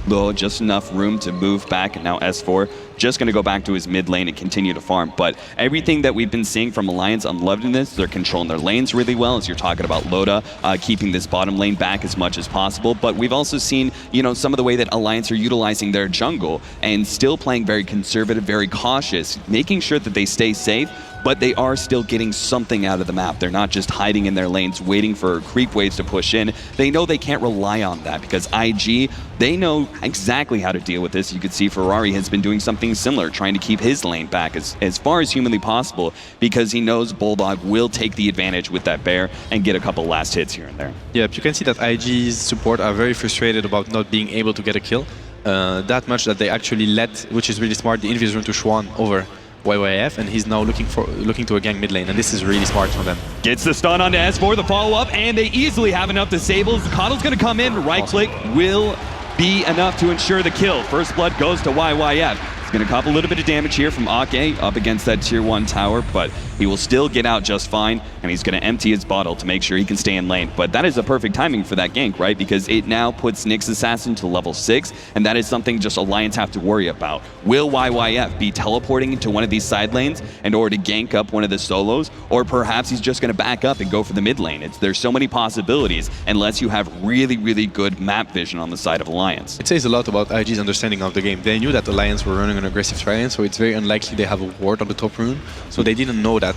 G: Luo just enough room to move back, and now S4 just going to go back to his mid lane and continue to farm. But everything that we've been seeing from Alliance, I'm loving this. They're controlling their lanes really well, as you're talking about Loda, keeping this bottom lane back as much as possible. But we've also seen, you know, some of the way that Alliance are utilizing their jungle and still playing very conservative, very cautious, making sure that they stay safe, but they are still getting something out of the map. They're not just hiding in their lanes, waiting for creep waves to push in. They know they can't rely on that because IG, they know exactly how to deal with this. You could see Ferrari has been doing something similar, trying to keep his lane back as far as humanly possible because he knows Bulldog will take the advantage with that bear and get a couple last hits here and there.
H: Yeah, you can see that IG's support are very frustrated about not being able to get a kill. That much that they actually let, which is really smart, the Invictus run to Schwan over YYF, and he's now looking to a gank mid lane, and this is really smart from them.
G: Gets the stun onto S4, the follow-up, and they easily have enough disables. Coddle's going to come in, right-click will be enough to ensure the kill. First blood goes to YYF. He's going to cop a little bit of damage here from Ake up against that tier 1 tower, but he will still get out just fine, and he's going to empty his bottle to make sure he can stay in lane. But that is a perfect timing for that gank, right? Because it now puts Nyx Assassin to level 6, and that is something just Alliance have to worry about. Will YYF be teleporting into one of these side lanes in order to gank up one of the solos, or perhaps he's just going to back up and go for the mid lane? There's so many possibilities unless you have really, really good map vision on the side of Alliance.
H: It says a lot about IG's understanding of the game. They knew that Alliance were running an aggressive try-in, so it's very unlikely they have a ward on the top rune, so they didn't know that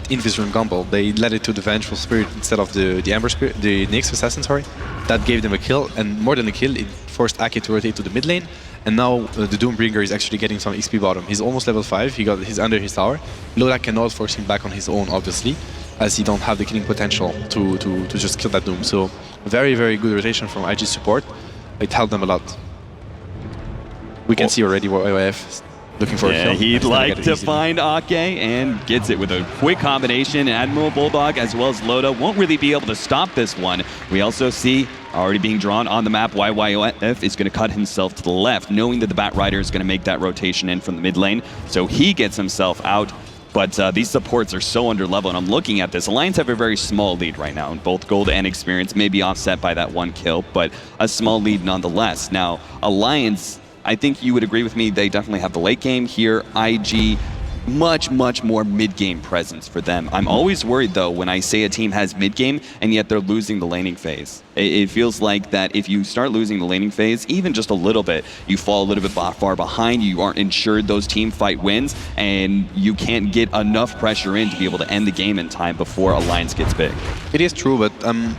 H: Invictus rune combo. They led it to the Vengeful Spirit instead of the Ember Spirit, the Nyx Assassin, sorry. That gave them a kill, and more than a kill, it forced Ake to rotate to the mid lane, and now the Doombringer is actually getting some XP bottom. He's almost level 5, he's under his tower. Loda cannot force him back on his own, obviously, as he don't have the killing potential to just kill that Doom. So very, very good rotation from IG support. It helped them a lot. We can see already what YYF looking for a kill.
G: He'd like to find Ake and gets it with a quick combination. Admiral Bulldog as well as Loda won't really be able to stop this one. We also see already being drawn on the map, YYF is going to cut himself to the left, knowing that the Bat Rider is going to make that rotation in from the mid lane. So he gets himself out. But these supports are so under level, and I'm looking at this. Alliance have a very small lead right now, and both gold and experience may be offset by that one kill, but a small lead nonetheless. Now, Alliance, I think you would agree with me, they definitely have the late game here. IG, much, much more mid-game presence for them. I'm always worried, though, when I say a team has mid-game, and yet they're losing the laning phase. It feels like that if you start losing the laning phase, even just a little bit, you fall a little bit far behind, you aren't ensured those team fight wins, and you can't get enough pressure in to be able to end the game in time before Alliance gets big.
H: It is true, but I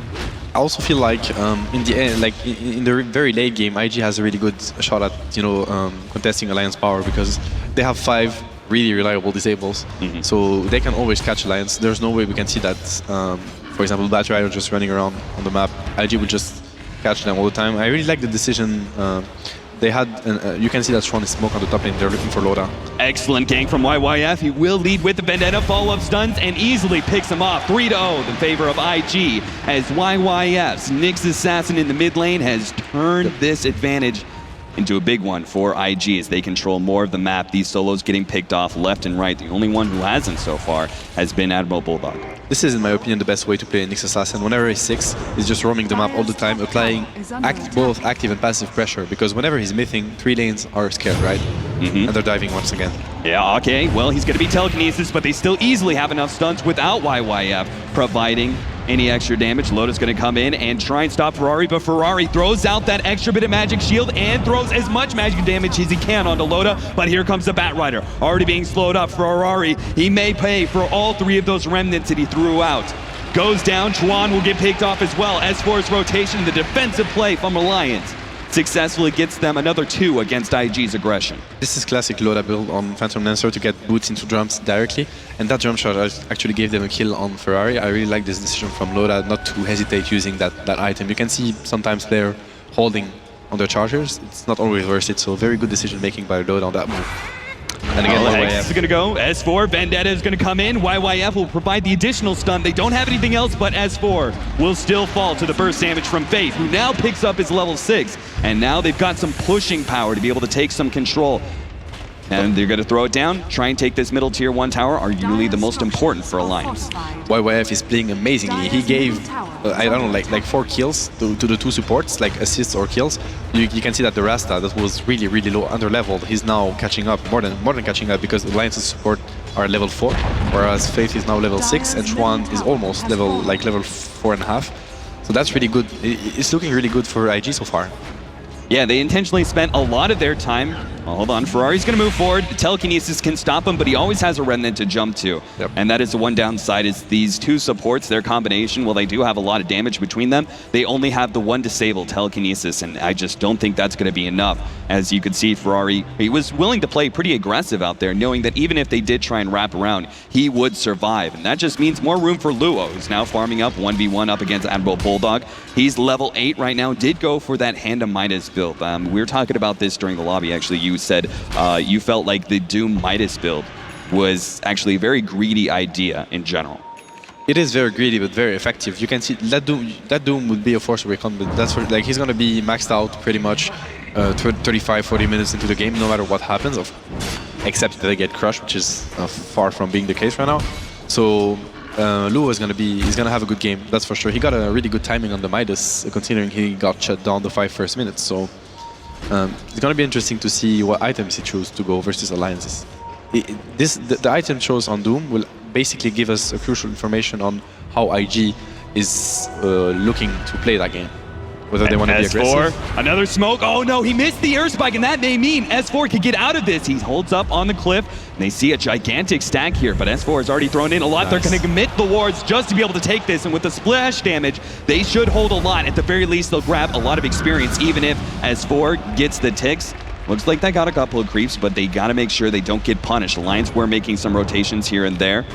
H: also feel like in the end, like in the very late game, IG has a really good shot at contesting Alliance power because they have 5 really reliable disables, so they can always catch Alliance. There's no way we can see that. For example, Battle Rider just running around on the map, IG will just catch them all the time. I really like the decision. They had, you can see that Schwan is smoke on the top lane. They're looking for Loda.
G: Excellent gank from YYF. He will lead with the Vendetta, follow-up stuns, and easily picks him off. 3-0 in favor of IG, as YYF's Nyx Assassin in the mid lane has turned this advantage into a big one for IG as they control more of the map. These solos getting picked off left and right. The only one who hasn't so far has been Admiral Bulldog.
H: This is, in my opinion, the best way to play Nyx Assassin. Whenever he's 6, he's just roaming the map all the time, applying both active and passive pressure, because whenever he's mything, 3 lanes are scared, right? And they're diving once again.
G: Yeah, okay, well, he's going to be telekinesis, but they still easily have enough stuns without YYF providing any extra damage. Loda's going to come in and try and stop Ferrari, but Ferrari throws out that extra bit of magic shield and throws as much magic damage as he can onto Loda, but here comes the Bat Rider, already being slowed up. Ferrari, he may pay for all 3 of those remnants that he threw out. Goes down, Chuan will get picked off as well. S4's rotation, the defensive play from Alliance successfully gets them another 2 against IG's aggression.
H: This is classic Loda build on Phantom Lancer to get boots into jumps directly, and that jump shot actually gave them a kill on Ferrari. I really like this decision from Loda not to hesitate using that item. You can see sometimes they're holding on their chargers. It's not always worth it, so very good decision making by Loda on that move. And again,
G: X is going to go. S4, Vendetta is going to come in. YYF will provide the additional stun. They don't have anything else, but S4 will still fall to the burst damage from Faith, who now picks up his level 6. And now they've got some pushing power to be able to take some control. And they're going to throw it down, try and take this middle tier 1 tower, arguably the most important for Alliance.
H: YYF is playing amazingly. He gave, I don't know, like 4 kills to the 2 supports, like assists or kills. You can see that the Rasta, that was really, really low, under-leveled, he's now catching up, more than catching up, because Alliance's support are level 4, whereas Faith is now level 6, and Schwan is almost level 4.5. So that's really good. It's looking really good for IG so far.
G: Yeah, they intentionally spent a lot of their time. Well, hold on, Ferrari's going to move forward. The telekinesis can stop him, but he always has a remnant to jump to.
H: Yep.
G: And that is the one downside, is these 2 supports, their combination, while they do have a lot of damage between them, they only have the 1 disabled telekinesis, and I just don't think that's going to be enough. As you could see, Ferrari, he was willing to play pretty aggressive out there, knowing that even if they did try and wrap around, he would survive. And that just means more room for Luo, who's now farming up 1v1 up against Admiral Bulldog. He's level 8 right now, did go for that Hand of Midas build. We were talking about this during the lobby, actually. You said you felt like the Doom Midas build was actually a very greedy idea in general.
H: It is very greedy, but very effective. You can see that Doom would be a force recon, but that's for, like, he's going to be maxed out pretty much 35-40 minutes into the game, no matter what happens, except that they get crushed, which is far from being the case right now. So Luo is he's gonna have a good game, that's for sure. He got a really good timing on the Midas, considering he got shut down the 5 first minutes. So it's gonna be interesting to see what items he chose to go versus alliances. The item chose on Doom will basically give us a crucial information on how IG is looking to play that game. Whether they want to be aggressive.
G: S4, another smoke. Oh no, he missed the air spike, and that may mean S4 could get out of this. He holds up on the cliff, and they see a gigantic stack here, but S4 has already thrown in a lot. Nice. They're going to commit the wards just to be able to take this, and with the splash damage, they should hold a lot. At the very least, they'll grab a lot of experience, even if S4 gets the ticks. Looks like they got a couple of creeps, but they got to make sure they don't get punished. Alliance were making some rotations here and there,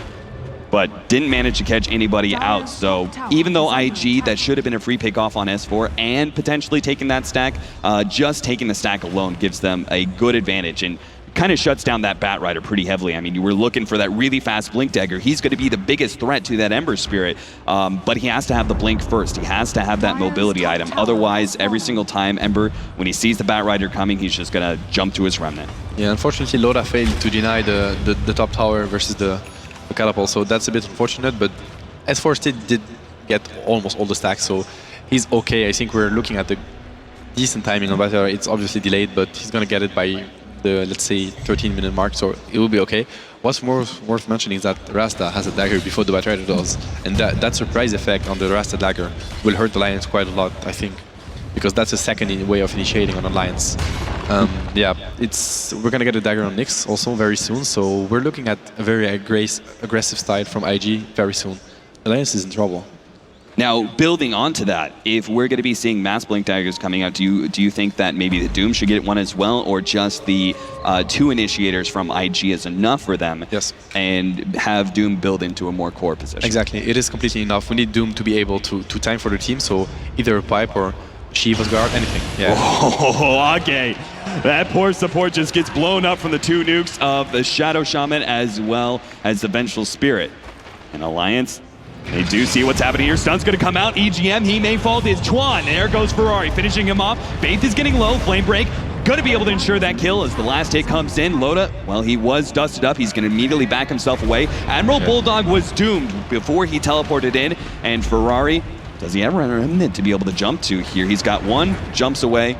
G: but didn't manage to catch anybody out. So even though IG, that should have been a free pick off on S4 and potentially taking that stack, just taking the stack alone gives them a good advantage and kind of shuts down that Bat Rider pretty heavily. I mean, you were looking for that really fast Blink Dagger. He's going to be the biggest threat to that Ember Spirit, but he has to have the Blink first. He has to have that mobility item. Otherwise, every single time Ember, when he sees the Bat Rider coming, he's just going to jump to his Remnant.
H: Yeah, unfortunately, Loda failed to deny the top tower versus the catapult, so that's a bit unfortunate, but S4 still did get almost all the stacks, so he's okay. I think we're looking at the decent timing on Battle. It's obviously delayed, but he's going to get it by the, let's say, 13-minute mark, so it will be okay. What's more worth mentioning is that Rasta has a dagger before the Battle Rider does, and that surprise effect on the Rasta dagger will hurt the Alliance quite a lot, I think, because that's a second way of initiating on Alliance. Yeah, we're gonna get a dagger on Nyx also very soon, so we're looking at a very aggressive style from IG very soon. Alliance is in trouble.
G: Now, building onto that, if we're going to be seeing mass blink daggers coming out, do you think that maybe the Doom should get one as well, or just the 2 initiators from IG is enough for them?
H: Yes.
G: And have Doom build into a more core position?
H: Exactly. It is completely enough. We need Doom to be able to tank for the team, so either a pipe or Shiva's guard, anything. Yeah.
G: Oh, okay. That poor support just gets blown up from the 2 nukes of the Shadow Shaman as well as the Vengeful Spirit. And Alliance, they do see what's happening here. Stun's going to come out. EGM, he may fall. Is Chuan. There goes Ferrari, finishing him off. Faith is getting low. Flame Break going to be able to ensure that kill as the last hit comes in. Loda, well, he was dusted up. He's going to immediately back himself away. Admiral Bulldog was doomed before he teleported in. And Ferrari, does he have a remnant to be able to jump to here? He's got 1, jumps away.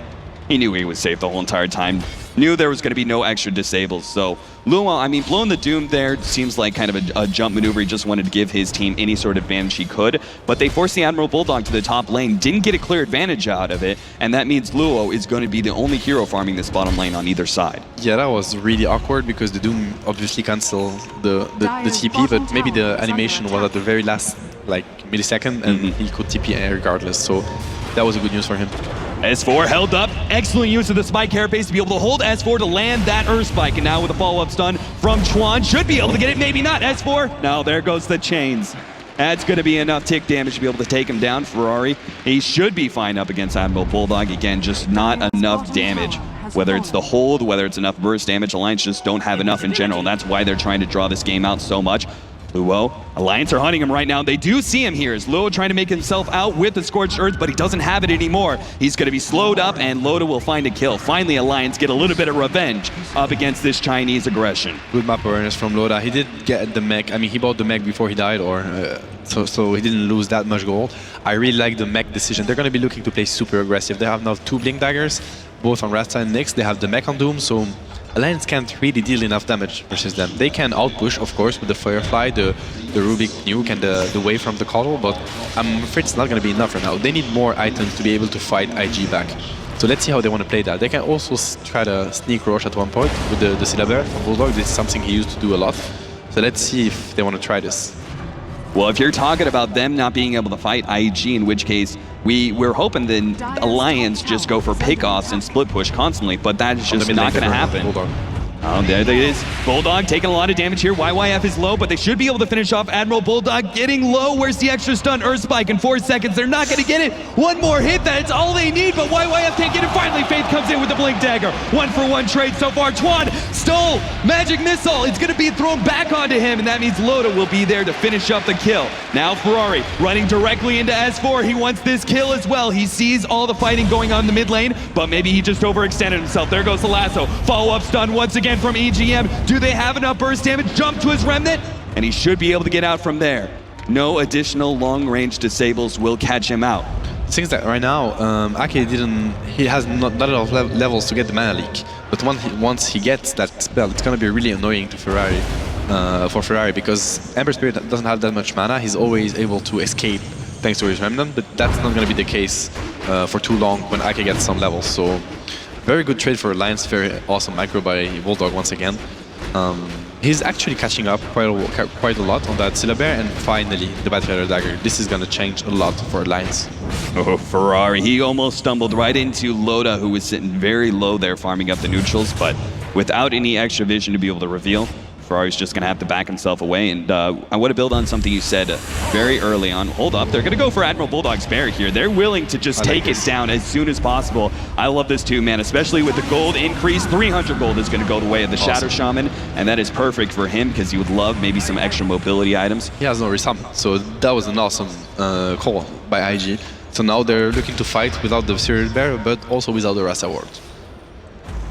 G: He knew he was safe the whole entire time. Knew there was going to be no extra disables. So Luo, I mean, blowing the Doom there seems like kind of a jump maneuver. He just wanted to give his team any sort of advantage he could. But they forced the Admiral Bulldog to the top lane, didn't get a clear advantage out of it. And that means Luo is going to be the only hero farming this bottom lane on either side.
H: Yeah, that was really awkward because the Doom obviously canceled the TP, but maybe the animation was at the very last millisecond, and he could TP regardless. So that was a good news for him.
G: S4 held up. Excellent use of the spike carapace to be able to hold S4 to land that Earth Spike. And now with a follow-up stun from Chuan, should be able to get it, maybe not. S4, now there goes the chains. That's going to be enough tick damage to be able to take him down. Ferrari, he should be fine up against Admiral Bulldog. Again, just not enough damage. Whether it's the hold, whether it's enough burst damage, Alliance just don't have enough in general. And that's why they're trying to draw this game out so much. Luo, Alliance are hunting him right now. They do see him here as Luo trying to make himself out with the Scorched Earth, but he doesn't have it anymore. He's going to be slowed up, and Loda will find a kill. Finally, Alliance get a little bit of revenge up against this Chinese aggression.
H: Good map awareness from Loda. He did get the mech. I mean, he bought the mech before he died, so he didn't lose that much gold. I really like the mech decision. They're going to be looking to play super aggressive. They have now 2 Blink Daggers, both on Rasta and Nyx. They have the mech on Doom, so Alliance can't really deal enough damage versus them. They can outpush, of course, with the Firefly, the Rubik Nuke, and the Wave from the Coddle, but I'm afraid it's not going to be enough right now. They need more items to be able to fight IG back. So let's see how they want to play that. They can also try to sneak Roche at one point with the Syllaber from Bulldog. This is something he used to do a lot. So let's see if they want to try this.
G: Well, if you're talking about them not being able to fight IG, in which case we're hoping then Alliance just go for pickoffs and split push constantly, but that is just not going to happen. Oh, there it is. Bulldog taking a lot of damage here. YYF is low, but they should be able to finish off Admiral Bulldog getting low. Where's the extra stun? Earth Spike in 4 seconds. They're not going to get it. One more hit. That's all they need, but YYF can't get it. Finally, Faith comes in with the Blink Dagger. 1-for-1 trade so far. Chuan stole Magic Missile. It's going to be thrown back onto him, and that means Loda will be there to finish up the kill. Now Ferrari running directly into S4. He wants this kill as well. He sees all the fighting going on in the mid lane, but maybe he just overextended himself. There goes the lasso. Follow-up stun once again from EGM. Do they have enough burst damage? Jump to his remnant, and he should be able to get out from there. No additional long-range disables will catch him out.
H: Things that right now, Ake he has not enough levels to get the mana leak. But once he gets that spell, it's going to be really annoying to Ferrari, for Ferrari, because Ember Spirit doesn't have that much mana. He's always able to escape thanks to his remnant, but that's not going to be the case for too long when Ake gets some levels. So very good trade for Alliance, very awesome micro by Bulldog once again. He's actually catching up quite a lot on that Syllaber, and finally the Battlefighter Dagger. This is going to change a lot for Alliance.
G: Oh, Ferrari, he almost stumbled right into Loda, who was sitting very low there farming up the neutrals, but without any extra vision to be able to reveal, Ferrari's just going to have to back himself away. And I want to build on something you said very early on. Hold up, they're going to go for Admiral Bulldog's bear here. They're willing to just take it down as soon as possible. I love this too, man, especially with the gold increase. 300 gold is going to go the way of the Shadow Shaman, and that is perfect for him because he would love maybe some extra mobility items.
H: He has no resummon, so that was an awesome call by IG. So now they're looking to fight without the serial bear, but also without the Rasa ward.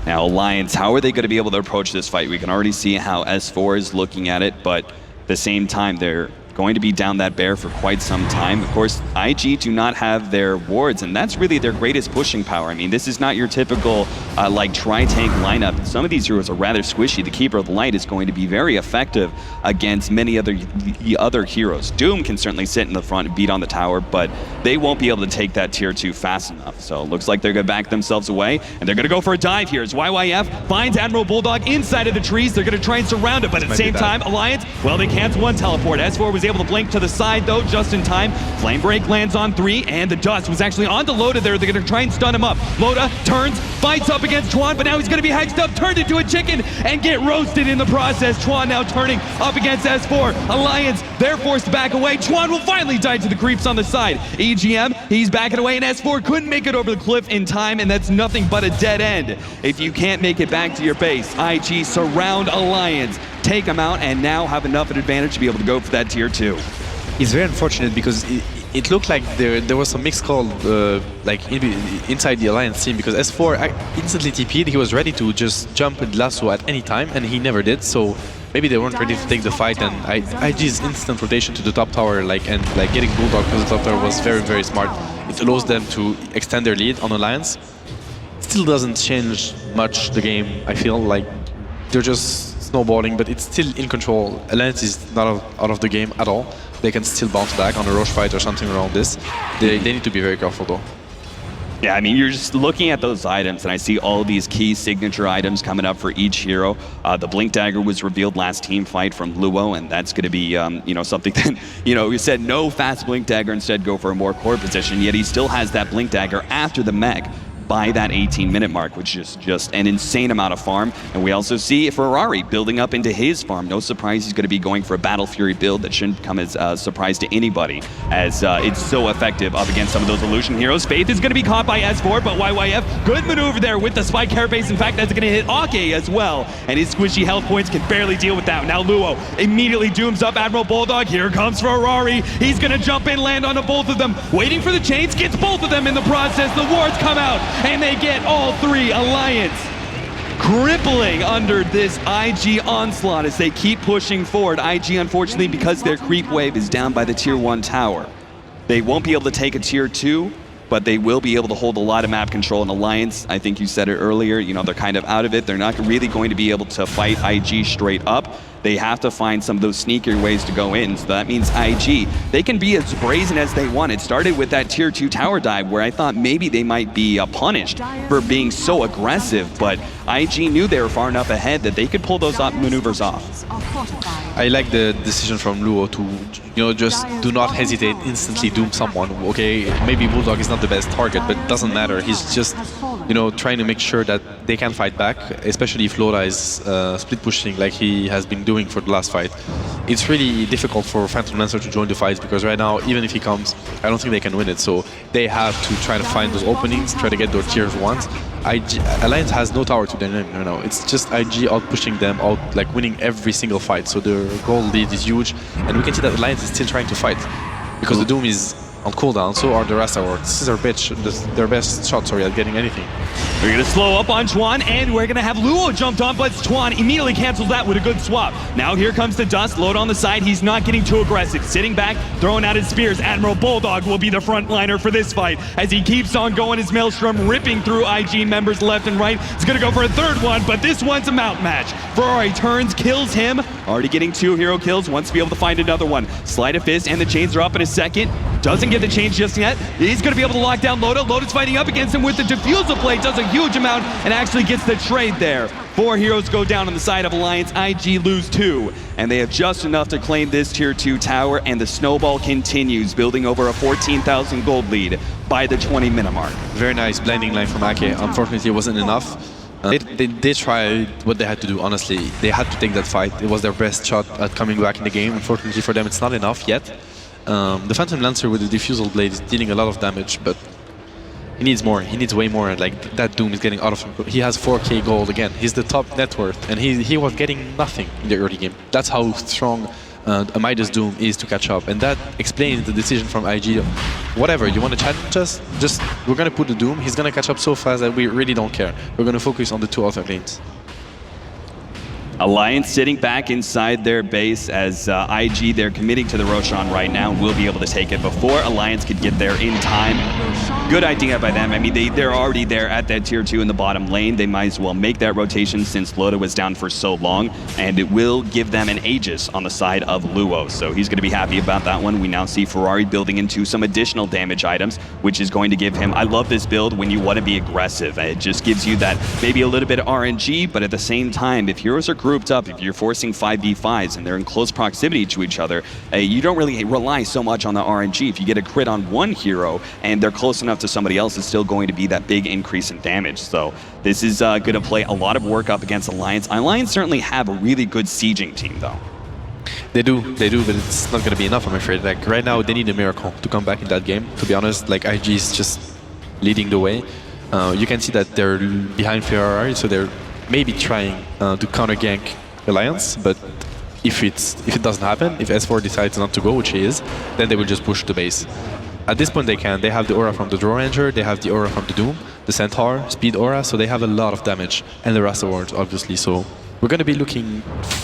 G: Now, Alliance, how are they going to be able to approach this fight? We can already see how S4 is looking at it, but at the same time, they're going to be down that bear for quite some time. Of course, IG do not have their wards, and that's really their greatest pushing power. I mean, this is not your typical, tri-tank lineup. Some of these heroes are rather squishy. The Keeper of the Light is going to be very effective against many other heroes. Doom can certainly sit in the front and beat on the tower, but they won't be able to take that tier 2 fast enough. So it looks like they're going to back themselves away, and they're going to go for a dive here as YYF finds Admiral Bulldog inside of the trees. They're going to try and surround it, but at the same time, Alliance, well, they cancel one teleport. S4 was was able to blink to the side though, just in time. Flame Break lands on 3, and the Dust was actually on to Loda there. They're gonna try and stun him up. Loda turns, fights up against Chuan, but now he's gonna be hexed up, turned into a chicken, and get roasted in the process. Chuan now turning up against S4. Alliance, they're forced to back away. Chuan will finally die to the creeps on the side. EGM, he's backing away, and S4 couldn't make it over the cliff in time, and that's nothing but a dead end. If you can't make it back to your base, IG surround Alliance, take them out, and now have enough of an advantage to be able to go for that tier 2.
H: It's very unfortunate because it looked like there was some mixed call inside the Alliance team, because S4 instantly TP'd. He was ready to just jump with lasso at any time, and he never did. So maybe they weren't ready to take the fight, and IG's instant rotation to the top tower and getting Bulldog to the top tower was very, very smart. It allows them to extend their lead on Alliance. Still doesn't change much the game. I feel like they're just snowballing, but it's still in control. Alliance is not out of the game at all. They can still bounce back on a Roche fight or something around this. They need to be very careful though.
G: Yeah, I mean, you're just looking at those items, and I see all these key signature items coming up for each hero. The Blink Dagger was revealed last team fight from Luo, and that's going to be, something that, we said no fast Blink Dagger, instead go for a more core position, yet he still has that Blink Dagger after the mech by that 18-minute mark, which is just an insane amount of farm. And we also see Ferrari building up into his farm. No surprise he's going to be going for a Battle Fury build. That shouldn't come as a surprise to anybody, as it's so effective up against some of those Illusion heroes. Faith is going to be caught by S4, but YYF, good maneuver there with the Spike Carapace. In fact, that's going to hit Ake as well, and his squishy health points can barely deal with that. Now Luo immediately dooms up Admiral Bulldog. Here comes Ferrari. He's going to jump in, land onto both of them, waiting for the chains, gets both of them in the process. The wards come out, and they get all 3. Alliance crippling under this IG onslaught as they keep pushing forward. IG, unfortunately, because their creep wave is down by the tier 1 tower, they won't be able to take a tier 2, but they will be able to hold a lot of map control. And Alliance, I think you said it earlier, they're kind of out of it. They're not really going to be able to fight IG straight up. They have to find some of those sneakier ways to go in. So that means IG, they can be as brazen as they want. It started with that tier 2 tower dive where I thought maybe they might be punished for being so aggressive, but IG knew they were far enough ahead that they could pull those maneuvers off.
H: I like the decision from Luo to, just do not hesitate, instantly doom someone. Okay, maybe Bulldog is not the best target, but it doesn't matter. He's just, trying to make sure that they can fight back, especially if Loda is split pushing like he has been doing for the last fight. It's really difficult for Phantom Lancer to join the fight, because right now, even if he comes, I don't think they can win it. So they have to try to find those openings, try to get those tiers 1s. Alliance has no tower to their name, It's just IG out pushing them out, winning every single fight. So their gold lead is huge, and we can see that Alliance is still trying to fight because the Doom is on cooldown. So are the rest of our. This is their best shot, at getting anything.
G: We're going to slow up on Chuan, and we're going to have Luo jumped on, but Chuan immediately cancels that with a good swap. Now here comes the Dust, Load on the side. He's not getting too aggressive. Sitting back, throwing out his spears. Admiral Bulldog will be the frontliner for this fight as he keeps on going his Maelstrom, ripping through IG members left and right. He's going to go for a third one, but this one's a mount match. Ferrari turns, kills him. Already getting 2 hero kills, wants to be able to find another one. Sleight of Fist, and the chains are up in a second. Doesn't get the change just yet. He's going to be able to lock down Loda. Loda's fighting up against him with the Diffusal Blade. Does a huge amount and actually gets the trade there. 4 heroes go down on the side of Alliance. IG lose 2. And they have just enough to claim this tier 2 tower. And the snowball continues, building over a 14,000 gold lead by the 20-minute mark.
H: Very nice blinding line from Ake. Unfortunately, it wasn't enough. They tried what they had to do, honestly. They had to take that fight. It was their best shot at coming back in the game. Unfortunately for them, it's not enough yet. The Phantom Lancer with the Diffusal Blade is dealing a lot of damage, but he needs more. He needs way more. That Doom is getting out of him. He has 4k gold again. He's the top net worth, and he was getting nothing in the early game. That's how strong a Midas Doom is to catch up, and that explains the decision from IG. Whatever, you want to challenge us? Just, we're going to put the Doom. He's going to catch up so fast that we really don't care. We're going to focus on the 2 other lanes.
G: Alliance sitting back inside their base as IG, they're committing to the Roshan right now, and will be able to take it before Alliance could get there in time. Good idea by them. I mean, they're already there at that tier 2 in the bottom lane. They might as well make that rotation since Loda was down for so long, and it will give them an Aegis on the side of Luo. So he's going to be happy about that one. We now see Ferrari building into some additional damage items, which is going to give him, I love this build when you want to be aggressive. It just gives you that maybe a little bit of RNG, but at the same time, if heroes are grouped up, if you're forcing 5v5s and they're in close proximity to each other, you don't really rely so much on the RNG. If you get a crit on one hero and they're close enough to somebody else, it's still going to be that big increase in damage. So this is going to play a lot of work up against Alliance. Alliance certainly have a really good sieging team, though.
H: They do, but it's not going to be enough, I'm afraid. Like, right now, they need a miracle to come back in that game. To be honest, like, IG is just leading the way. You can see that they're behind Ferrari, so they're maybe trying to counter-gank Alliance, but if it doesn't happen, if S4 decides not to go, which he is, then they will just push the base. At this point, they can. They have the aura from the Draw Ranger, they have the aura from the Doom, the Centaur, Speed aura, so they have a lot of damage, and the Rust Awards, obviously, so we're going to be looking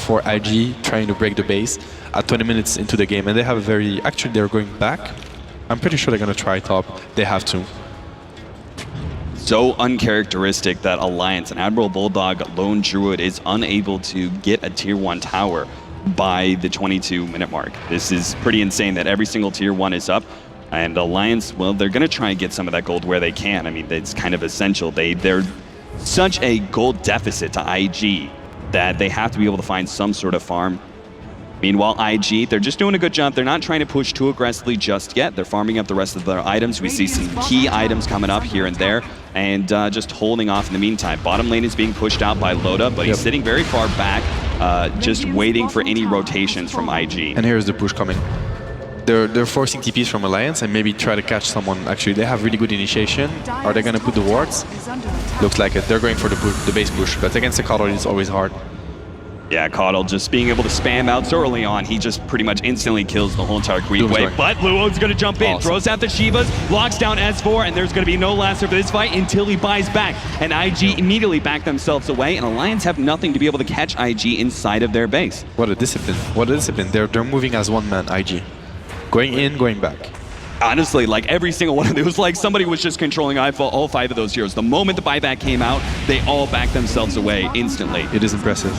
H: for IG trying to break the base at 20 minutes into the game, and they have a very... Actually, they're going back. I'm pretty sure they're going to try top. They have to.
G: So uncharacteristic that Alliance and Admiral Bulldog Lone Druid is unable to get a tier 1 tower by the 22-minute mark. This is pretty insane that every single tier 1 is up, and Alliance, well, they're going to try and get some of that gold where they can. I mean, it's kind of essential. They're such a gold deficit to IG that they have to be able to find some sort of farm. Meanwhile, IG, they're just doing a good job. They're not trying to push too aggressively just yet. They're farming up the rest of their items. We see some key items coming up here and there, and just holding off in the meantime. Bottom lane is being pushed out by Loda, but he's sitting very far back, just waiting for any rotations from IG.
H: And here's the push coming. They're forcing TPs from Alliance and maybe try to catch someone. Actually, they have really good initiation. Are they going to put the wards? Looks like it. They're going for the base push, but against the Coddle, it's always hard.
G: Yeah, Coddle just being able to spam out so early on, he just pretty much instantly kills the whole entire creep wave. But Luo's going to jump in, throws out the Shivas, locks down S4, and there's going to be no laster for this fight until he buys back. And IG immediately back themselves away, and Alliance have nothing to be able to catch IG inside of their base.
H: What a discipline. What a discipline. They're moving as one man, IG. Going in, going back.
G: Honestly, like every single one of them, it was like somebody was just controlling all 5 of those heroes. The moment the buyback came out, they all backed themselves away instantly.
H: It is impressive.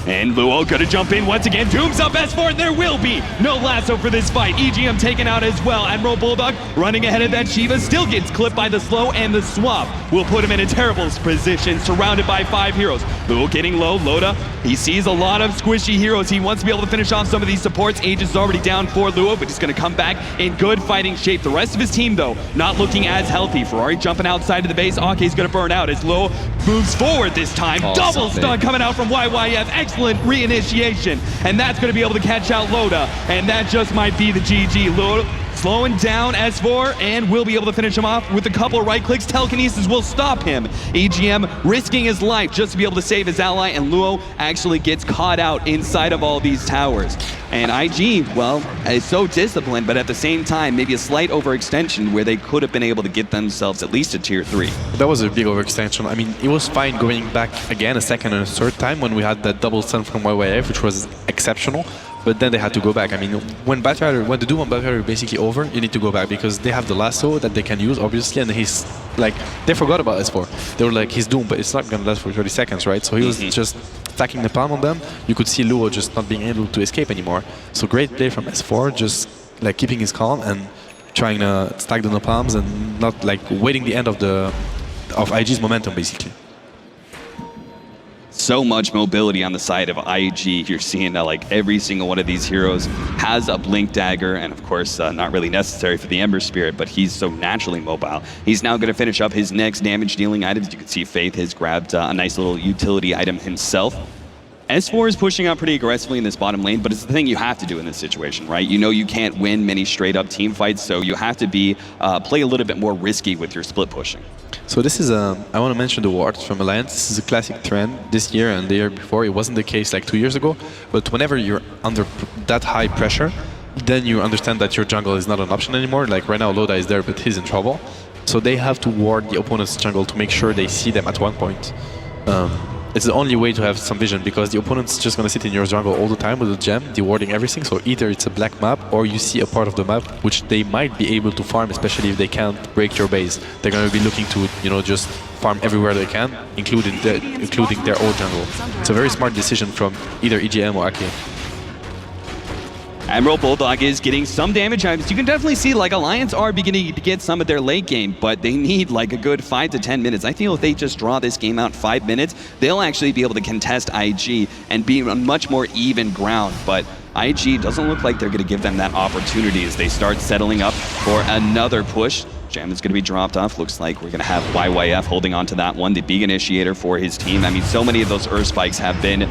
G: And Luo gonna jump in once again. Doom's up S4, and there will be no lasso for this fight. EGM taken out as well. Admiral Bulldog running ahead of that Shiva, still gets clipped by the slow, and the swap will put him in a terrible position, surrounded by 5 heroes. Luo getting low, Loda, he sees a lot of squishy heroes. He wants to be able to finish off some of these supports. Aegis is already down for Luo, but he's gonna come back in good fighting shape. The rest of his team, though, not looking as healthy. Ferrari jumping outside of the base. Ake's gonna burn out as Luo moves forward this time. Double stun coming out from YYF. Excellent reinitiation, and that's going to be able to catch out Loda, and that just might be the GG. Loda slowing down S4, and will be able to finish him off with a couple of right clicks. Telekinesis will stop him. EGM risking his life just to be able to save his ally, and Luo actually gets caught out inside of all these towers. And IG, well, is so disciplined, but at the same time, maybe a slight overextension where they could have been able to get themselves at least a tier 3.
H: That was a big overextension. I mean, it was fine going back again a second and a third time when we had that double stun from YYF, which was exceptional. But then they had to go back. I mean, when the Doom and Battery are basically over, you need to go back because they have the lasso that they can use, obviously, and he's like, they forgot about S4. They were like, he's Doom, but it's not gonna last for 30 seconds, right? So he was just stacking the palm on them. You could see Luo just not being able to escape anymore. So great play from S4, just like keeping his calm and trying to stack the napalms and not like waiting the end of IG's momentum, basically.
G: So much mobility on the side of IG. You're seeing that like every single one of these heroes has a Blink Dagger, and of course not really necessary for the Ember Spirit, but he's so naturally mobile. He's now going to finish up his next damage dealing items. You can see Faith has grabbed a nice little utility item himself. S4 is pushing out pretty aggressively in this bottom lane, but it's the thing you have to do in this situation, right? You know you can't win many straight up team fights, so you have to be play a little bit more risky with your split pushing.
H: So this is, I want to mention the wards from Alliance. This is a classic trend this year and the year before. It wasn't the case like 2 years ago, but whenever you're under that high pressure, then you understand that your jungle is not an option anymore. Like right now, Loda is there, but he's in trouble. So they have to ward the opponent's jungle to make sure they see them at one point. It's the only way to have some vision because the opponent's just going to sit in your jungle all the time with a gem, dewarding everything. So either it's a black map or you see a part of the map which they might be able to farm, especially if they can't break your base. They're going to be looking to, you know, just farm everywhere they can, including their own jungle. It's a very smart decision from either EGM or Ake.
G: Admiral Bulldog is getting some damage. You can definitely see like Alliance are beginning to get some of their late game, but they need like a good 5 to 10 minutes. I feel if they just draw this game out 5 minutes, they'll actually be able to contest IG and be on much more even ground. But IG doesn't look like they're going to give them that opportunity as they start settling up for another push. Jam is going to be dropped off. Looks like we're going to have YYF holding on to that one, the big initiator for his team. I mean, so many of those Earth spikes have been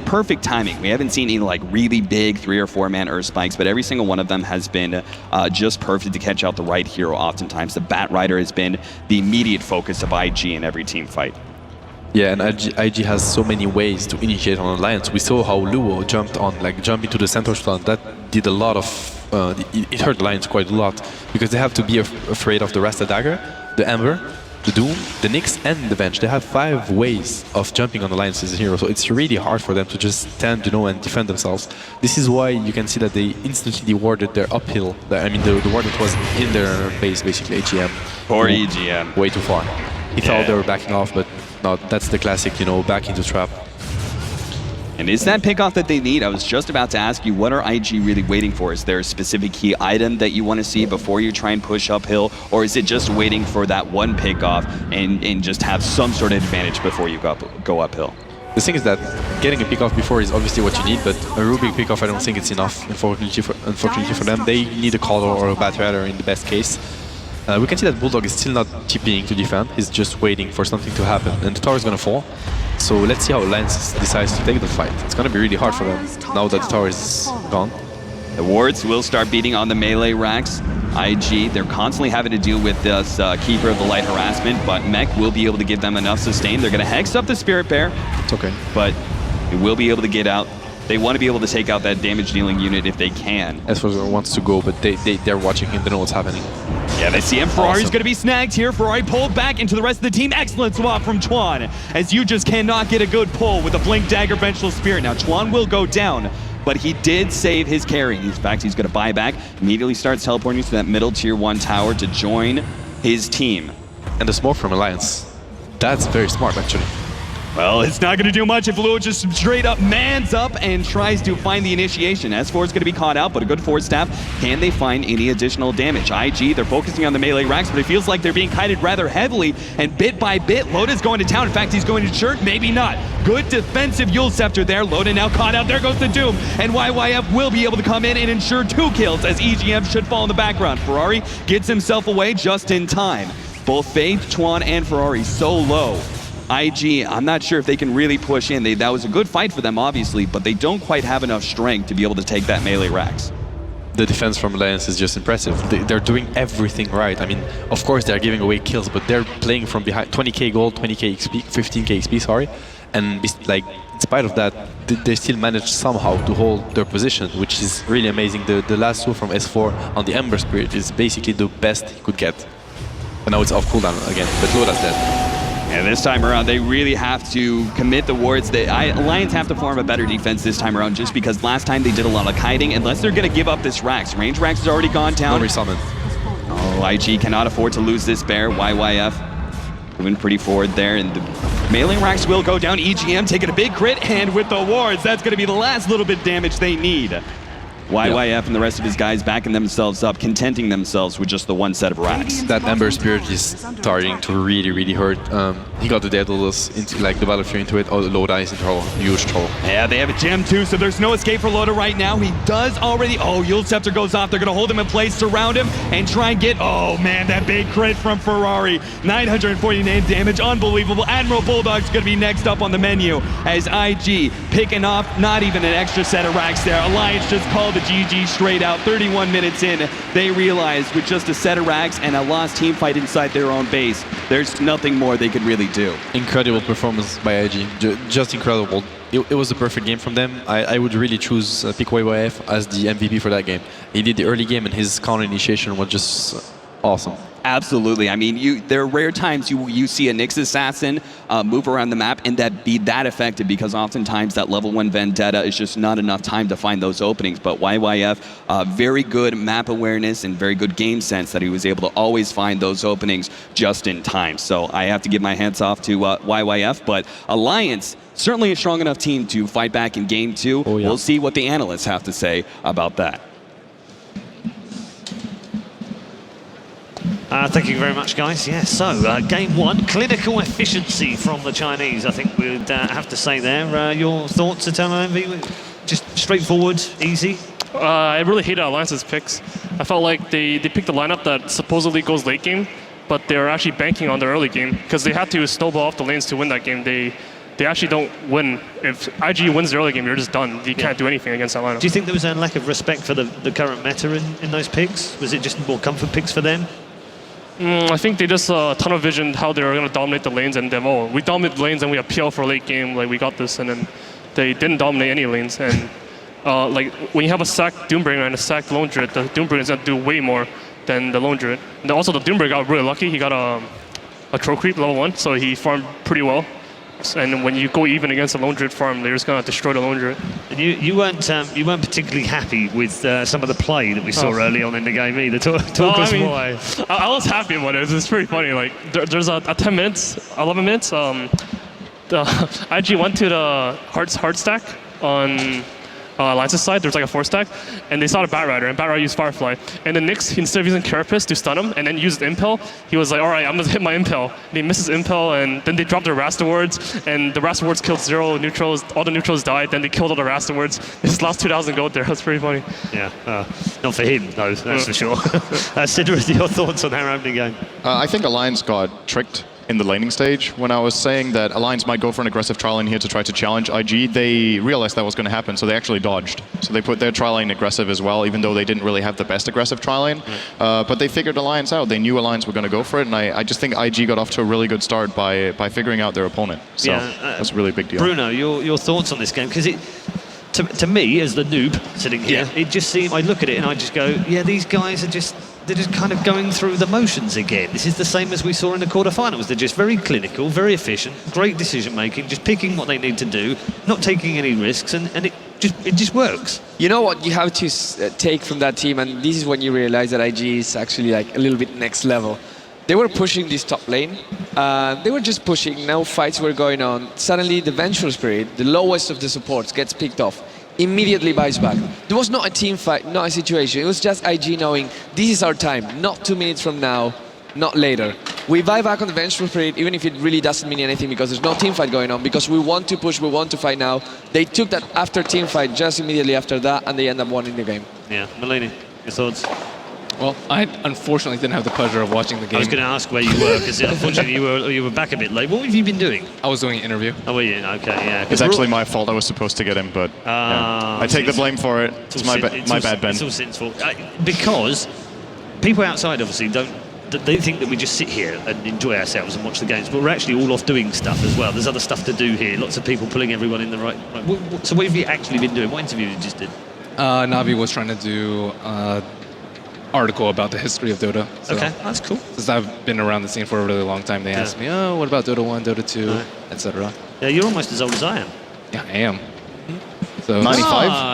G: perfect timing. We haven't seen any like really big 3 or 4 man Earth spikes, but every single one of them has been just perfect to catch out the right hero oftentimes. The Bat Rider has been the immediate focus of IG in every team fight.
H: Yeah, and IG has so many ways to initiate on Alliance. We saw how Luo jumped into the center slot. That did a lot of it hurt Alliance quite a lot because they have to be afraid of the Rasta Dagger, the Ember, the Doom, the Nyx, and the Venge. They have 5 ways of jumping on Alliance as a hero, so it's really hard for them to just stand, and defend themselves. This is why you can see that they instantly warded their uphill. I mean, the ward that was in their base, basically EGM.
G: Or EGM.
H: Way too far. He thought they were backing off, but no, that's the classic, back into trap.
G: And is that pickoff that they need? I was just about to ask you, what are IG really waiting for? Is there a specific key item that you want to see before you try and push uphill? Or is it just waiting for that one pickoff and just have some sort of advantage before you go uphill?
H: The thing is that getting a pickoff before is obviously what you need, but a Rubik pickoff, I don't think it's enough, unfortunately for them. They need a Color or a Bat Rider in the best case. We can see that Bulldog is still not TPing to defend. He's just waiting for something to happen, and the tower is going to fall. So let's see how Lance decides to take the fight. It's going to be really hard for them now that the tower is gone.
G: The wards will start beating on the melee racks. IG, they're constantly having to deal with this Keeper of the Light harassment, but Mech will be able to give them enough sustain. They're going to hex up the Spirit Bear.
H: It's okay.
G: But it will be able to get out. They want to be able to take out that damage-dealing unit if they can.
H: S4 wants to go, but they're watching him. They know what's happening.
G: Yeah, they see him. Ferrari's going to be snagged here. Ferrari pulled back into the rest of the team. Excellent swap from Chuan, as you just cannot get a good pull with a Blink Dagger Vengeful Spirit. Now, Chuan will go down, but he did save his carry. In fact, he's going to buy back. Immediately starts teleporting to that middle tier 1 tower to join his team.
H: And the smoke from Alliance. That's very smart, actually.
G: Well, it's not going to do much if Luo just straight up mans up and tries to find the initiation. S4 is going to be caught out, but a good forward staff. Can they find any additional damage? IG, they're focusing on the melee racks, but it feels like they're being kited rather heavily, and bit by bit, Loda's going to town. In fact, he's going to Shirt, maybe not. Good defensive Yule Scepter there. Loda now caught out. There goes the Doom, and YYF will be able to come in and ensure 2 kills, as EGM should fall in the background. Ferrari gets himself away just in time. Both Faith, Chuan, and Ferrari so low. IG, I'm not sure if they can really push in. That was a good fight for them, obviously, but they don't quite have enough strength to be able to take that melee racks.
H: The defense from Alliance is just impressive. They're doing everything right. I mean, of course they're giving away kills, but they're playing from behind. 20k gold, 20k XP, 15k XP, sorry. And like, in spite of that, they still managed somehow to hold their position, which is really amazing. The last 2 from S4 on the Ember Spirit is basically the best he could get. And now it's off cooldown again, but Loda's dead.
G: And this time around, they really have to commit the wards. Alliance have to form a better defense this time around, just because last time they did a lot of kiting, unless they're going to give up this Rax. Range Rax has already gone down.
H: No resummon.
G: Oh, IG cannot afford to lose this bear. YYF moving pretty forward there, and the melee Rax will go down. EGM taking a big crit, and with the wards, that's going to be the last little bit of damage they need. YYF and the rest of his guys backing themselves up, contenting themselves with just the 1 set of racks.
H: That Ember Spirit is starting to really hurt. He got the Daedalus into like the Battlefield into it. Oh, Loda is into a huge troll.
G: Yeah, they have a gem too, so there's no escape for Loda right now. He does already. Oh, Yule Scepter goes off. They're going to hold him in place, surround him, and try and get. Oh man, that big crit from Ferrari. 949 damage, unbelievable. Admiral Bulldog's going to be next up on the menu as IG picking off not even an extra set of racks there. Alliance just called the GG straight out. 31 minutes in, they realized with just a set of racks and a lost team fight inside their own base, there's nothing more they could really do.
H: Incredible performance by IG, just incredible. It was a perfect game from them. I would really choose pick YYF as the MVP for that game. He did the early game and his counter initiation was just awesome.
G: Absolutely. I mean, there are rare times you see a Nyx assassin move around the map and that be that effective, because oftentimes that level 1 vendetta is just not enough time to find those openings. But YYF, very good map awareness and very good game sense that he was able to always find those openings just in time. So I have to give my hats off to YYF. But Alliance, certainly a strong enough team to fight back in game 2.
H: Oh, yeah.
G: We'll see what the analysts have to say about that.
A: Thank you very much, guys. Yeah, so game 1, clinical efficiency from the Chinese, I think we'd have to say there. Your thoughts, Eternal Envy? Just straightforward, easy?
B: I really hated Alliance's picks. I felt like they picked a lineup that supposedly goes late game, but they're actually banking on their early game because they had to snowball off the lanes to win that game. They actually don't win. If IG wins the early game, you're just done. You can't do anything against that lineup.
A: Do you think there was a lack of respect for the current meta in those picks? Was it just more comfort picks for them?
B: I think they just tunnel visioned how they were going to dominate the lanes, and then, we dominate the lanes and we have PL for late game, like we got this, and then they didn't dominate any lanes. And like when you have a sacked Doombringer and a sacked Lone Druid, the Doombringer is going to do way more than the Lone Druid. And also the Doombringer got really lucky. He got a Troll Creep level 1, so he farmed pretty well. And when you go even against a Lone Druid farm, they're just going to destroy the Lone Druid.
A: And you weren't particularly happy with some of the play that we saw early on in the game either. Talk us why.
B: I was happy about it. It's pretty funny. Like there's a 10 minutes, 11 minutes. The IG went to the hard stack on Alliance's side. There's like a 4-stack, and they saw the Batrider, and Batrider used Firefly. And then Nyx, instead of using Carapace to stun him and then use Impel, he was like, all right, I'm gonna hit my Impel. And he misses Impel, and then they dropped their Rasta wards, and the Rasta wards killed 0 neutrals. All the neutrals died. Then they killed all the Rasta wards. They just lost 2,000 gold there. That's pretty funny.
A: Yeah, not for him, though. That's for sure. Sidra, your thoughts on their opening game?
D: I think Alliance got tricked in the laning stage. When I was saying that Alliance might go for an aggressive trial lane here to try to challenge IG, they realized that was going to happen, so they actually dodged. So they put their trial lane aggressive as well, even though they didn't really have the best aggressive trial lane. But they figured Alliance out. They knew Alliance were going to go for it, and I just think IG got off to a really good start by figuring out their opponent. So that's a really big deal.
A: Bruno, your thoughts on this game? Because to me, as the noob sitting here, it just seemed, I look at it and I just go, yeah, these guys are they're just kind of going through the motions again. This is the same as we saw in the quarterfinals. They're just very clinical, very efficient, great decision making, just picking what they need to do, not taking any risks, and it just works.
C: You know what you have to take from that team, and this is when you realize that IG is actually like a little bit next level. They were pushing this top lane. They were just pushing. No fights were going on. Suddenly, the Vengeful Spirit, the lowest of the supports, gets picked off. Immediately buys back. There was not a team fight, not a situation. It was just IG knowing this is our time, not 2 minutes from now, not later. We buy back on the Vengeful Spirit, even if it really doesn't mean anything, because there's no team fight going on, because we want to push, we want to fight now. They took that after team fight, just immediately after that, and they end up winning the game.
A: Yeah, Malini, your thoughts?
E: Well, I unfortunately didn't have the pleasure of watching the game.
A: I was going to ask where you were, because unfortunately you were back a bit late. What have you been doing?
E: I was doing an interview.
A: Oh, were you? Okay, yeah.
D: It's actually my fault. I was supposed to get him, but I take the blame for it. It's my bad, Ben.
A: It's all Sin's fault. Because people outside obviously they think that we just sit here and enjoy ourselves and watch the games, but we're actually all off doing stuff as well. There's other stuff to do here. Lots of people pulling everyone in the right. So what have you actually been doing? What interview you just did?
E: Navi was trying to do article about the history of Dota. So
A: okay, that's cool.
E: Since I've been around the scene for a really long time, they asked me, oh, what about Dota 1, Dota 2, etc.
A: Yeah, you're almost as old as I am.
E: Yeah, I am. So
D: 95?